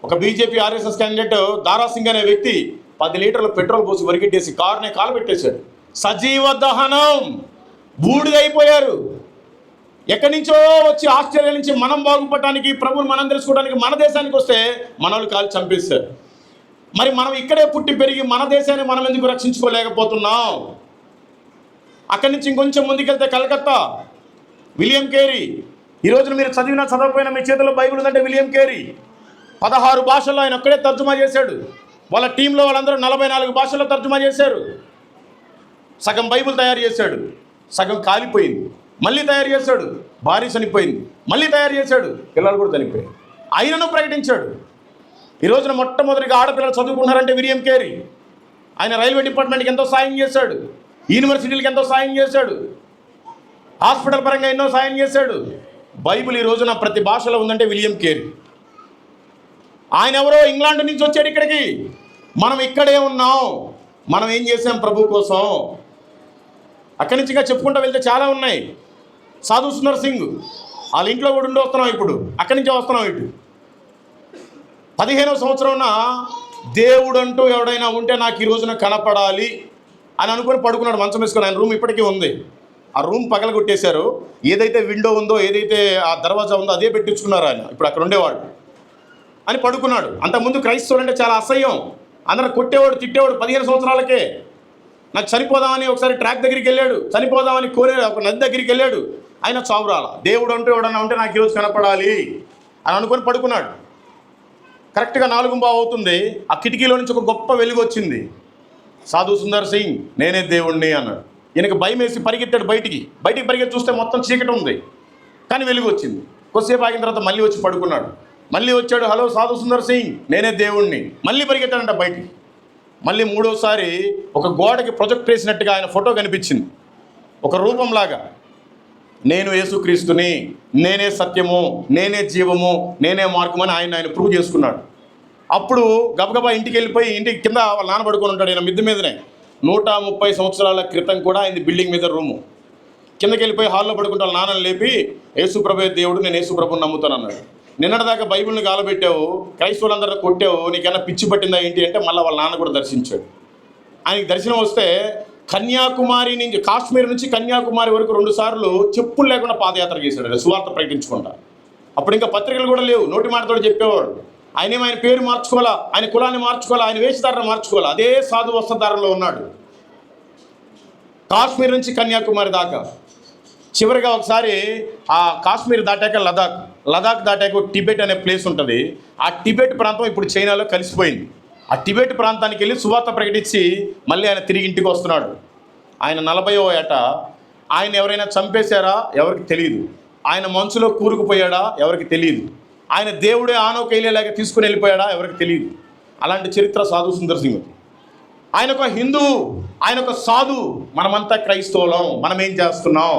A: ఒక బీజేపీ ఆర్ఎస్ఎస్ క్యాండిడేట్ దారాసింగ్ అనే వ్యక్తి 10 లీటర్ల పెట్రోల్ పోసి వరికెట్టేసి కారుని కాలబెట్టేశాడు. సజీవ దహనం, బూడిదైపోయారు. ఎక్కడి నుంచో వచ్చి ఆస్ట్రేలియా నుంచి మనం బాగుపడటానికి, ప్రభువుని మనం తెలుసుకోవడానికి మన దేశానికి వస్తే మనల్ని కాల్చి చంపేశారు. మరి మనం ఇక్కడే పుట్టి పెరిగి మన దేశాన్ని మనం ఎందుకు రక్షించుకోలేకపోతున్నాం? అక్కడి నుంచి ఇంకొంచెం ముందుకెళ్తే కలకత్తా, విలియం కేరీ. ఈ రోజున మీరు చదివినా చదవకపోయినా మీ చేతిలో బైబిల్ ఉందంటే విలియం కేరీ 16 భాషల్లో ఆయన ఒక్కడే తర్జుమా చేశాడు. వాళ్ళ టీంలో వాళ్ళందరూ 44 భాషల్లో తర్జుమా చేశారు. సగం బైబిల్ తయారు చేశాడు, సగం కాలిపోయింది. మళ్ళీ తయారు చేశాడు, భార్య చనిపోయింది. మళ్ళీ తయారు చేశాడు, పిల్లలు కూడా చనిపోయారు. ఆయనను ప్రకటించాడు. ఈ రోజున మొట్టమొదటిగా ఆడపిల్లలు చదువుకున్నారంటే విలియం కేరీ. ఆయన రైల్వే డిపార్ట్మెంట్కి ఎంతో సాయం చేశాడు, యూనివర్సిటీలకు ఎంతో సాయం చేశాడు, హాస్పిటల్ పరంగా ఎన్నో సాయం చేశాడు. బైబిల్ ఈ రోజున ప్రతి భాషలో ఉందంటే విలియం కేరీ. ఆయన ఎవరో ఇంగ్లాండ్ నుంచి వచ్చాడు ఇక్కడికి. మనం ఇక్కడే ఉన్నాం. మనం ఏం చేసాం ప్రభు కోసం? అక్కడి నుంచిగా చెప్పుకుంటూ వెళ్తే చాలా ఉన్నాయి. సాధు సుందర్ సింగ్ వాళ్ళ ఇంట్లో కూడా ఉండి వస్తున్నాం. ఇప్పుడు అక్కడి నుంచే వస్తున్నాం. ఇటు 15వ సంవత్సరంన దేవుడు అంటూ ఎవడైనా ఉంటే నాకు ఈ రోజున కనపడాలి అని అనుకుని పడుకున్నాడు మంచం వేసుకుని. ఆయన రూమ్ ఇప్పటికీ ఉంది. ఆ రూమ్ పగలగొట్టేశారు. ఏదైతే విండో ఉందో, ఏదైతే ఆ దర్వాజా ఉందో అదే పెట్టించుకున్నారు ఆయన. ఇప్పుడు అక్కడ ఉండేవాడు అని పడుకున్నాడు. అంతకుముందు క్రైస్తవులు అంటే చాలా అసహ్యం. అందరూ కొట్టేవాడు, తిట్టేవాడు. 15 సంవత్సరాలకే నాకు చనిపోదామని ఒకసారి ట్రాక్ దగ్గరికి వెళ్ళాడు, చనిపోదామని ఒక నది దగ్గరికి వెళ్ళాడు. ఆయన చావురాల. దేవుడు అంటూ ఎవడన్నా ఉంటే నాకు ఈరోజు కనపడాలి అని అనుకొని పడుకున్నాడు. కరెక్ట్గా 4:15 అవుతుంది. ఆ కిటికీలో నుంచి ఒక గొప్ప వెలుగు వచ్చింది. సాధు సుందర్ సింగ్ నేనే దేవుణ్ణి అన్నాడు. ఈయనకు భయం వేసి పరిగెత్తాడు బయటికి పరిగెత్తి చూస్తే మొత్తం చీకటి ఉంది, కానీ వెలుగు వచ్చింది. కొద్దిసేపు ఆగిన తర్వాత మళ్ళీ వచ్చి పడుకున్నాడు. మళ్ళీ వచ్చాడు, హలో సాధు సుందర్ సింగ్ నేనే దేవుణ్ణి. మళ్ళీ పరిగెత్తాడంట బయటికి. మళ్ళీ 3వసారి ఒక గోడకి ప్రొజెక్ట్ వేసినట్టుగా ఆయన ఫోటో కనిపించింది, ఒక రూపంలాగా. నేను యేసుక్రీస్తుని, నేనే సత్యము, నేనే జీవము, నేనే మార్గము అని ఆయన ప్రూవ్ చేసుకున్నాడు. అప్పుడు గబగబా ఇంటికి వెళ్ళిపోయి ఇంటికి కింద వాళ్ళ నాన్న పడుకొని ఉంటాడు. ఆయన మిద్దె మీదనే. 130 సంవత్సరాల క్రితం కూడా ఆయన బిల్డింగ్ మీద రూము. కిందకి వెళ్ళిపోయి హాల్లో పడుకుంటే వాళ్ళ నాన్నని లేపి యేసుప్రభే దేవుడు, నేను యేసుప్రభుని నమ్ముతాను అన్నాడు. నిన్నటిదాకా బైబిల్ని గాలబెట్టావు, క్రైస్తవులందరూ కొట్టావు, నీకైనా పిచ్చి పట్టిందా ఏంటి అంటే మళ్ళీ వాళ్ళ నాన్న కూడా దర్శించాడు. ఆయనకి దర్శనం వస్తే కన్యాకుమారి నుంచి, కాశ్మీర్ నుంచి కన్యాకుమారి వరకు 2 సార్లు చెప్పులు లేకుండా పాదయాత్ర చేశాడు సువార్త ప్రకటించుకుంటా. అప్పుడు ఇంకా పత్రికలు కూడా లేవు, నోటి మాటతో చెప్పేవాడు. ఆయన పేరు మార్చుకోవాలా, ఆయన కులాన్ని మార్చుకోవాలా, ఆయన వేషధారణ మార్చుకోవాలా. అదే సాధు వస్త్రధారణలో ఉన్నాడు కాశ్మీర్ నుంచి కన్యాకుమారి దాకా. చివరిగా ఒకసారి ఆ కాశ్మీర్ దాటాక లదాఖ్ దాటాక టిబెట్ అనే ప్లేస్ ఉంటుంది. ఆ టిబెట్ ప్రాంతం ఇప్పుడు చైనాలో కలిసిపోయింది. ఆ టిబెట్ ప్రాంతానికి వెళ్ళి సువార్త ప్రకటించి మళ్ళీ ఆయన తిరిగి ఇంటికి వస్తున్నాడు. ఆయన 40వ ఏట. ఆయన ఎవరైనా చంపేశారా ఎవరికి తెలియదు. ఆయన మనసులో కూరుకుపోయాడా ఎవరికి తెలియదు. ఆయన దేవుడే ఆనోకైలేలాగా తీసుకుని వెళ్ళిపోయాడా ఎవరికి తెలియదు. అలాంటి చరిత్ర సాధు సుందర్ సింగ్. ఆయన ఒక హిందువు, ఆయన ఒక సాధు. మనమంతా క్రైస్తవులం. మనం ఏం చేస్తున్నాం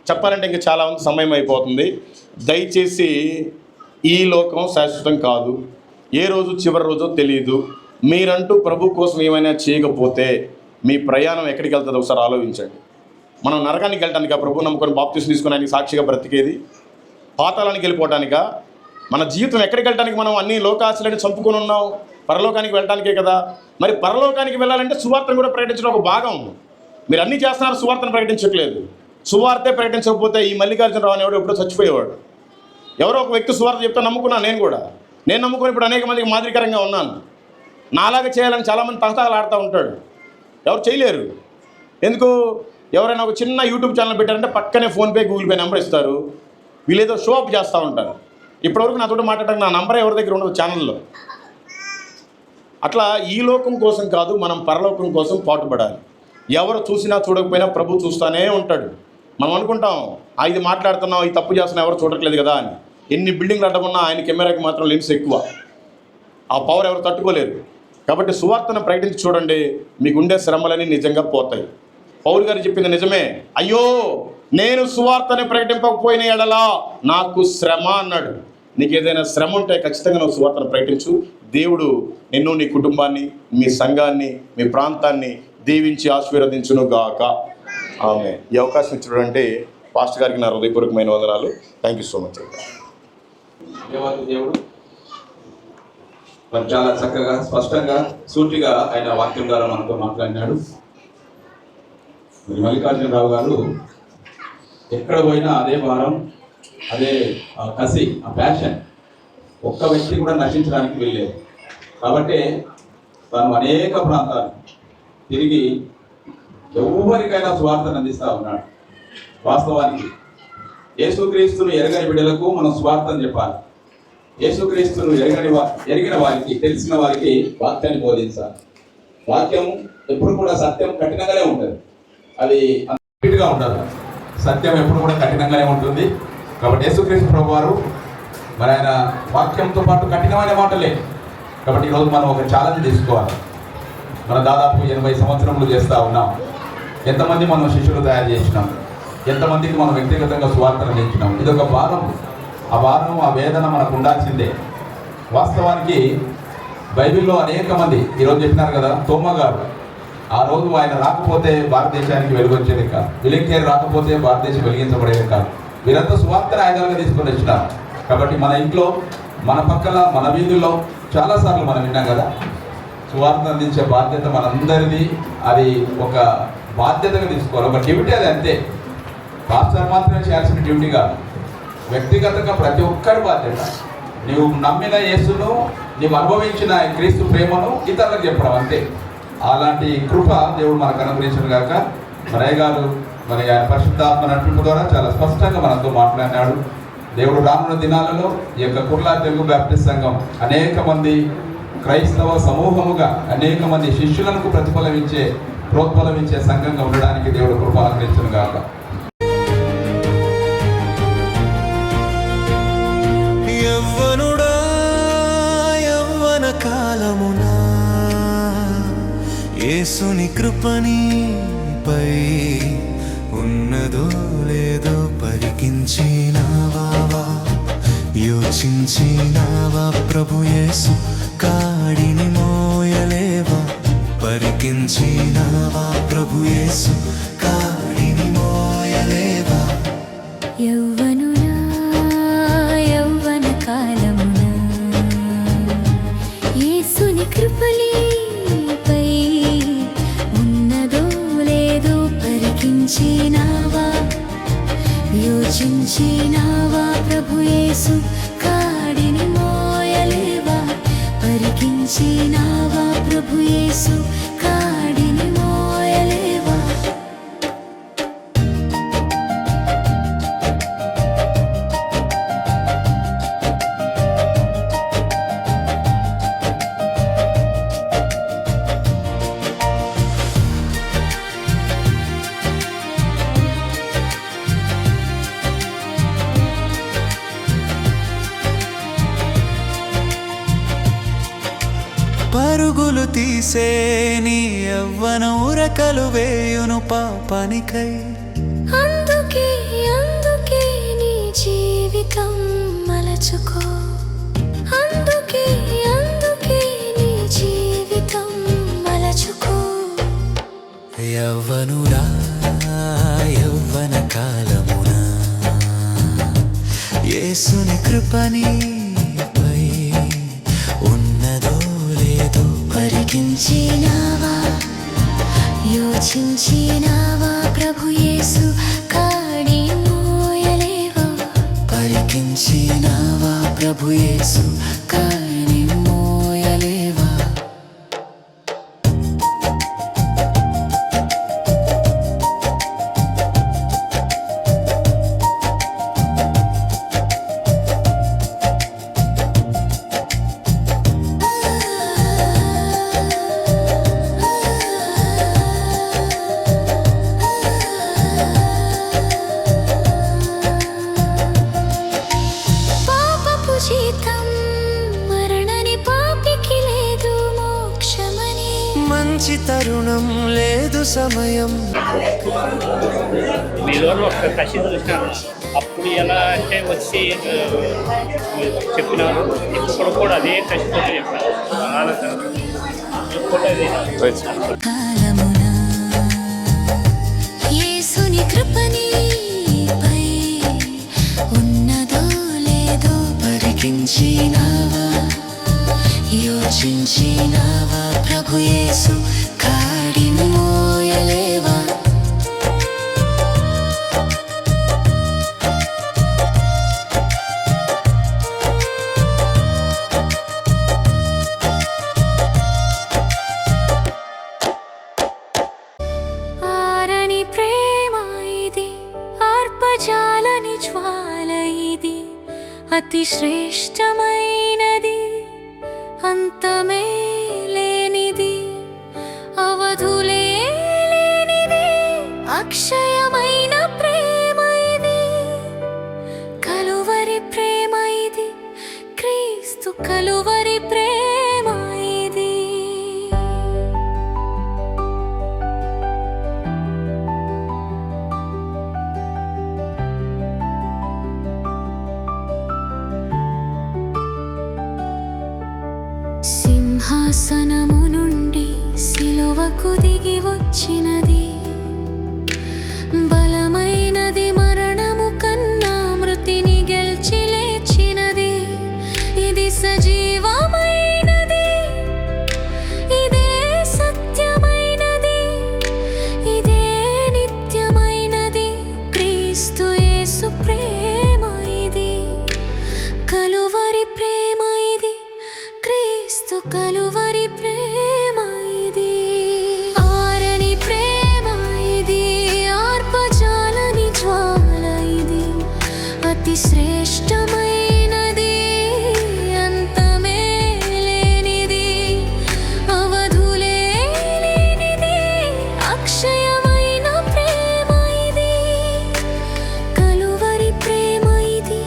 A: చెప్పాలంటే ఇంకా చాలా సమయం అయిపోతుంది. దయచేసి ఈ లోకం శాశ్వతం కాదు. ఏ రోజు చివరి రోజో తెలియదు. మీరంటూ ప్రభు కోసం ఏమైనా చేయకపోతే మీ ప్రయాణం ఎక్కడికి వెళ్తుందో ఒకసారి ఆలోచించండి. మనం నరకానికి వెళ్ళటానికా ప్రభు నమ్ముకొని బాప్తిసం తీసుకుని ఆయనకి సాక్షిగా బ్రతికేది? పాతాళానికి వెళ్ళిపోవటానికా? మన జీవితం ఎక్కడికి వెళ్ళడానికి మనం అన్ని లోకాశలని చంపుకొని ఉన్నాం? పరలోకానికి వెళ్ళటానికే కదా. మరి పరలోకానికి వెళ్ళాలంటే సువార్తను కూడా ప్రకటించడం ఒక భాగం. మీరు అన్నీ చేస్తున్నారు, సువార్తను ప్రకటించట్లేదు. సువార్తే ప్రకటించకపోతే ఈ మల్లికార్జునరావు అనేవాడు ఎప్పుడో చచ్చిపోయేవాడు. ఎవరో ఒక వ్యక్తి సువార్త చెప్తే నమ్ముకున్నాను నేను నమ్ముకొని ఇప్పుడు అనేక మందికి మాదిరికరంగా ఉన్నాను. నాలాగా చేయాలని చాలామంది తహతహలాడుతూ ఉంటాడు. ఎవరు చేయలేరు. ఎందుకు? ఎవరైనా ఒక చిన్న యూట్యూబ్ ఛానల్ పెట్టారంటే పక్కనే ఫోన్పే, గూగుల్ పే నెంబర్ ఇస్తారు. వీళ్ళేదో షో అప్ చేస్తూ ఉంటారు. ఇప్పటివరకు నాతో మాట్లాడడానికి నా నంబరే ఎవరి దగ్గర ఉండదు ఛానల్లో. అట్లా ఈ లోకం కోసం కాదు, మనం పరలోకం కోసం పాటుపడాలి. ఎవరు చూసినా చూడకపోయినా ప్రభు చూస్తూనే ఉంటాడు. మనం అనుకుంటాం ఇది మాట్లాడుతున్నాం, ఈ తప్పు చేస్తున్నా ఎవరు చూడట్లేదు కదా అని. ఎన్ని బిల్డింగ్లు అడ్డమున్నా ఆయన కెమెరాకి మాత్రం లెన్స్ ఎక్కువ. ఆ పవర్ ఎవరు తట్టుకోలేరు. కాబట్టి సువార్తను ప్రకటించి చూడండి, మీకుండే శ్రమలని నిజంగా పోతాయి. పౌలు గారు చెప్పింది నిజమే. అయ్యో నేను సువార్తని ప్రకటింపకపోయిన ఎడలా నాకు శ్రమ అన్నాడు. నీకు ఏదైనా శ్రమ ఉంటే ఖచ్చితంగా నువ్వు సువార్తను ప్రకటించు. దేవుడు నిన్ను, నీ కుటుంబాన్ని, మీ సంఘాన్ని, మీ ప్రాంతాన్ని దీవించి ఆశీర్వదించును గాక. ఆమె. ఈ అవకాశం ఇచ్చినటువంటి పాస్టర్ గారికి నా హృదయపూర్వకమైన వందనాలు. Thank you so much.
C: దేవుడు మరి చాలా చక్కగా స్పష్టంగా సూటిగా ఆయన వాక్యం ద్వారా మనతో మాట్లాడినాడు. మరి మల్లికార్జునరావు గారు ఎక్కడ పోయినా అదే భారం, అదే కసి, ఆ ప్యాషన్. ఒక్క వ్యక్తి కూడా నశించడానికి వెళ్ళలేదు. కాబట్టి తను అనేక ప్రాంతాలు తిరిగి ఎవరికైనా స్వార్థను అందిస్తూ ఉన్నాడు. వాస్తవానికి యేసుక్రీస్తును ఎరగని బిడ్డలకు మనం స్వార్థం చెప్పాలి. యేసుక్రీస్తును ఎరిగిన వారికి, తెలిసిన వారికి వాక్యాన్ని బోధించాలి. వాక్యం ఎప్పుడు కూడా సత్యం కఠినంగానే ఉంటుంది, అది అంతగా ఉండదు. సత్యం ఎప్పుడు కూడా కఠినంగానే ఉంటుంది. కాబట్టి యేసుక్రీస్తు ప్రభు వారు మరి ఆయన వాక్యంతో పాటు కఠినమైన మాటలే. కాబట్టి ఈరోజు మనం ఒక ఛాలెంజ్ తీసుకోవాలి. మనం దాదాపు 80 సంవత్సరములు చేస్తూ ఉన్నాం. ఎంతమంది మనం శిష్యులు తయారు చేసినాం, ఎంతమందికి మనం వ్యక్తిగతంగా స్వార్థను అందించినాం. ఇదొక భారం. ఆ భారం, ఆ వేదన మనకు ఉండాల్సిందే. వాస్తవానికి బైబిల్లో అనేక మంది ఈరోజు చెప్పినారు కదా, తోమా గారు ఆ రోజు ఆయన రాకపోతే భారతదేశానికి వెలుగొచ్చేది కాదు, విలింకేర్ రాకపోతే భారతదేశం వెలిగించబడేది కాదు. వీరంతా సువార్తను ఆయుధాలుగా తీసుకొని వచ్చినారు. కాబట్టి మన ఇంట్లో, మన పక్కన, మన వీధుల్లో చాలాసార్లు మనం విన్నాం కదా, సువార్త అందించే బాధ్యత మనందరిది. అది ఒక బాధ్యతగా తీసుకోవాలి, ఒక డ్యూటీ. అది అంతే, పాస్టర్ మాత్రమే చేయాల్సిన డ్యూటీ కాదు. వ్యక్తిగతంగా ప్రతి ఒక్కరి బాధ్యత. నీవు నమ్మిన యేసును, నీవు అనుభవించిన క్రీస్తు ప్రేమను ఇతరులకు చెప్పడం అంతే. అలాంటి కృప దేవుడు మనకు అనుగ్రహించను గాక. మరి అయ్యగారు మరి ఆయన పరిశుద్ధాత్మ నడిపింపు ద్వారా చాలా స్పష్టంగా మనతో మాట్లాడినాడు. దేవుడు రానున్న దినాలలో ఈ యొక్క కుర్లా తెలుగు బ్యాప్టిస్ట్ సంఘం అనేక మంది క్రైస్తవ సమూహముగా, అనేక మంది శిష్యులకు ప్రోత్బలమిచ్చే సంఘంగా ఉండడానికి దేవుడు కృప అనుగ్రహించను గాక.
D: యవ్వన కాలమునా యేసుని కృపణిపై ఉన్నదో లేదో పరికించినావా, యోచించినావా? ప్రభు యేసు కాడిని మోయలేవా? పరికించినావా? ప్రభు యేసు కాడిని మోయలేవా?
E: యవ్వన కాలమునా యేసుని కృపణిపై ఉన్నదో లేదో పరికించినావా? యోచించినావా? ప్రభు యేసు కాడిని మోయలేవా? పరికించినావా? ప్రభు యేసు కాడిని మోయలేవా?
D: పరుగులు తీసే నీ యవ్వన ఉరకలు వేయును పాపానికై.
E: అందుకే నీ జీవితం మలచుకో. అందుకే నీ జీవితం మలచుకో.
D: యవ్వనుడా యవ్వన కాలమునా యేసుని కృపణిపై ఉన్నదో లేదో
E: పరికించినావా? యోచించినావా? ప్రభు యేసు కాడిని మోయలేవా?
D: పరికించినావా? ప్రభు యేసు కాడిని మోయలేవా?
E: పాపపు జీతం మరణని, పాపికి లేదు మోక్షమని.
D: మంచి తరుణం లేదు సమయం.
B: మీలో ఒక కసి చూసినారు. అప్పుడు ఎలా అంటే వచ్చి చెప్పినారు, ఇప్పుడు కూడా అదే కసితో చెప్పారు. ఇప్పుడు అదే
E: కాలమునా యేసుని కృపణిపై ఉన్నదో లేదో
D: పరికించినావా? భరించినావా ప్రభు యేసు కాడిని మోయలేవా
E: ఆరని ప్రేమ ఇది, ఆర్పజాలని జ్వాల ఇది, అతి శ్రేష్టమైనది, అంతమే లేనిది, అవధులే లేనిది, అక్షయమైన ప్రేమ ఇది, కలువరి ప్రేమ ఇది, క్రీస్తు కలువరి ప్రేమ ఇది. సింహాసనము నుండి సిలువకు దిగి వచ్చినది, బలమైనది, మరణము కన్నా మృతిని గెలిచి లేచినది, ఇది సజీవమైనది, ఇదే సత్యమైనది, ఇదే నిత్యమైనది, క్రీస్తు యేసు ప్రేమ ఇది, కలువరి ప్రేమ ఇది, క్రీస్తు కలువరి ప్రేమ ఇది. ఆరని ప్రేమ ఇది, ఆర్పజాలని జ్వాల ఇది, అతి శ్రేష్టమైనది, అంతమే లేనిది, అవధులే లేనిది, అక్షయమైన ప్రేమ ఇది, కలువరి ప్రేమ ఇది,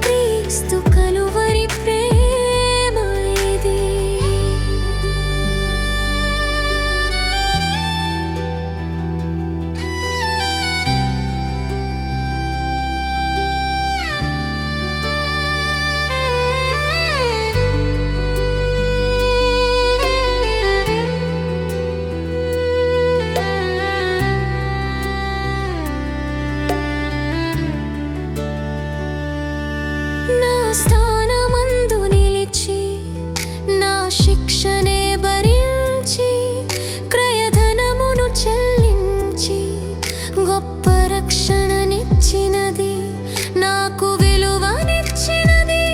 E: క్రీస్తు కలువరి ప్రేమ ఇది. నా స్థానమందు నిలిచి, నా శిక్షనే భరించి, క్రయధనమును చెల్లించి, గొప్ప రక్షణనిచ్చినది, నాకు విలువనిచ్చినది,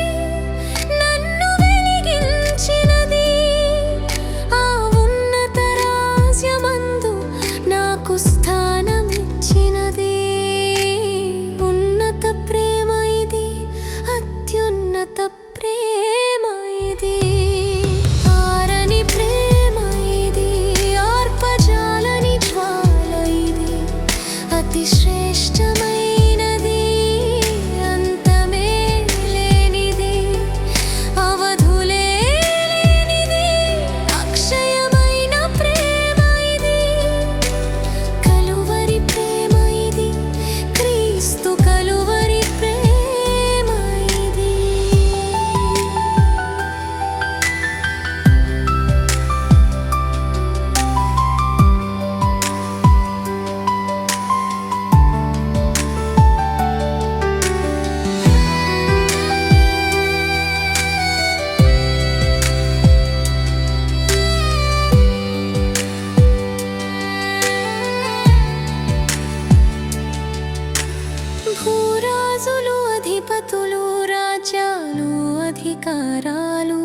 E: నన్ను వెలిగించినది, ఆ ఉన్నత రాజ్యమందు నాకు స్థానమిచ్చినది, ఉన్నత ప్రేమ ఇది, అత్యున్నత ప్రేమ ఇది. ఆరని ప్రేమ ఇది, ఆర్పజాలని జ్వాల ఇది, అతి శ్రేష్టమైనది, అంతమే లేనిది, అవధులే లేనిది, అక్షయమైన ప్రేమ ఇది, కలువరి ప్రేమ ఇది, క్రీస్తు కలువరి ప్రేమ ఇది. భూరాజులు, అధిపతులు, రాజ్యాలు, అధికారాలు,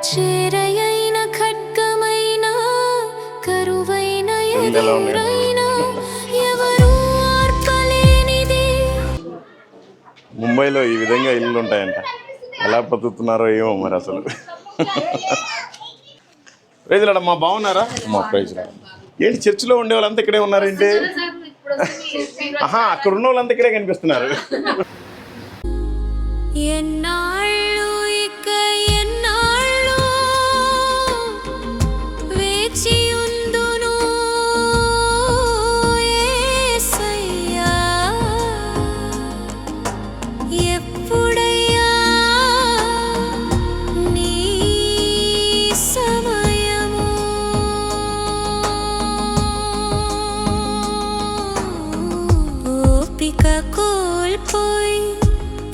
E: చేరయైన ఖడ్గమైన, కరువైన ఎదురైన, ఎవరు ఆర్పలేనిది.
A: ముంబైలో ఈ విధంగా ఇల్లు ఉంటాయంట, ఎలా బతుకుతున్నారో ఏమో మరి అసలు. ప్రైజ్లాడమ్మా, బాగున్నారా? అమ్మా ప్రైజ్లాడ. ఏంటి చర్చిలో ఉండే వాళ్ళంతా ఇక్కడే ఉన్నారేంటి? అక్కడ ఉన్న వాళ్ళంతా ఇక్కడే కనిపిస్తున్నారు.
E: ఎన్నాళ్ళు ఇక ఎన్నాళ్ళు వేచి ఉందును యేసయ్యా, ఎప్పుడయ్యా నీ సమయము. ఓపిక కోల్పోయి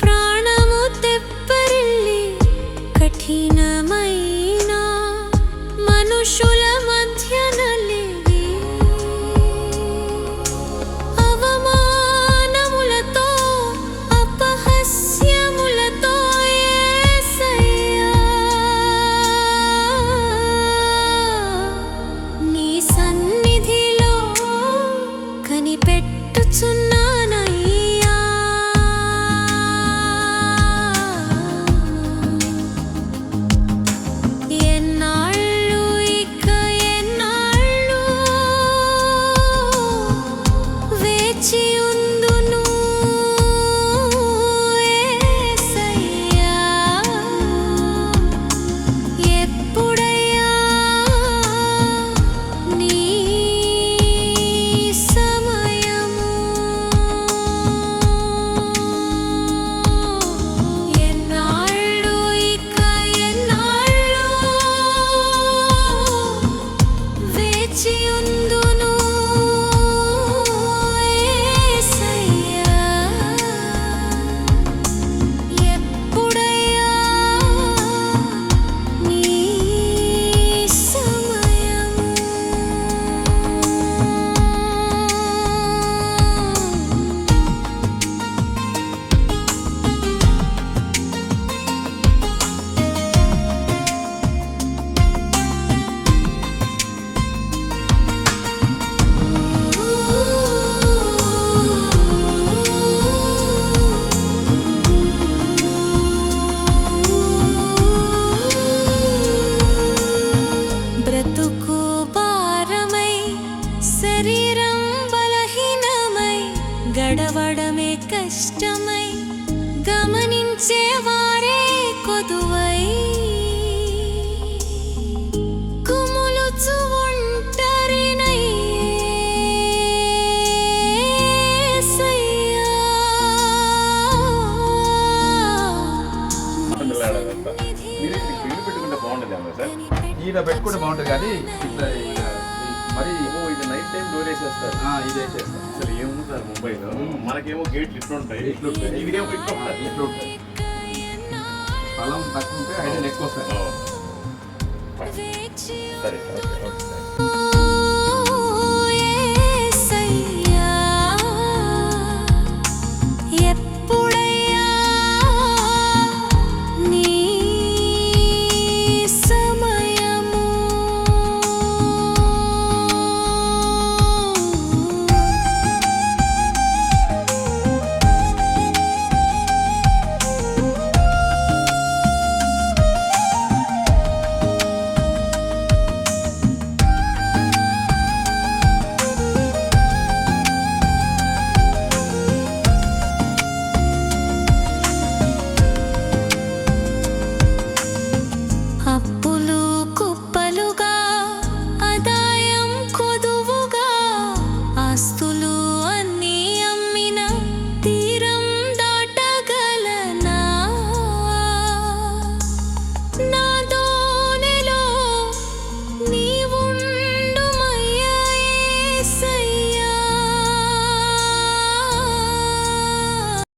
E: ప్రాణము తెప్పరిల్లి శరీరం బలహీనమై గడవడమే కష్టమై గమనించేవారే కొదువై కుములుచు ఒంటరినై యేసయ్యా.
A: మీరు ఇల్లు పెట్టుకుంటే బాగుండదేమో సార్.
F: ఈయన పెట్టుకుంటే బాగుంటుంది కానీ ఇట్లా మరి
A: ఇది నైట్ టైం డోర్ వేసేస్తారు.
F: ఇది వేసేస్తాం.
A: అసలు ఏముంది సార్ ముంబైలో, మనకేమో గేట్లు ఇట్లుంటాయి,
F: ఇట్లుంటాయి.
A: ఇదేమో ఇట్లుంటాయి.
F: ఇట్లా ఉంటుంది. స్థలం తక్కువ ఉంటే హైట్ ఎక్కువ వస్తాయి.
A: సరే, ఓకే.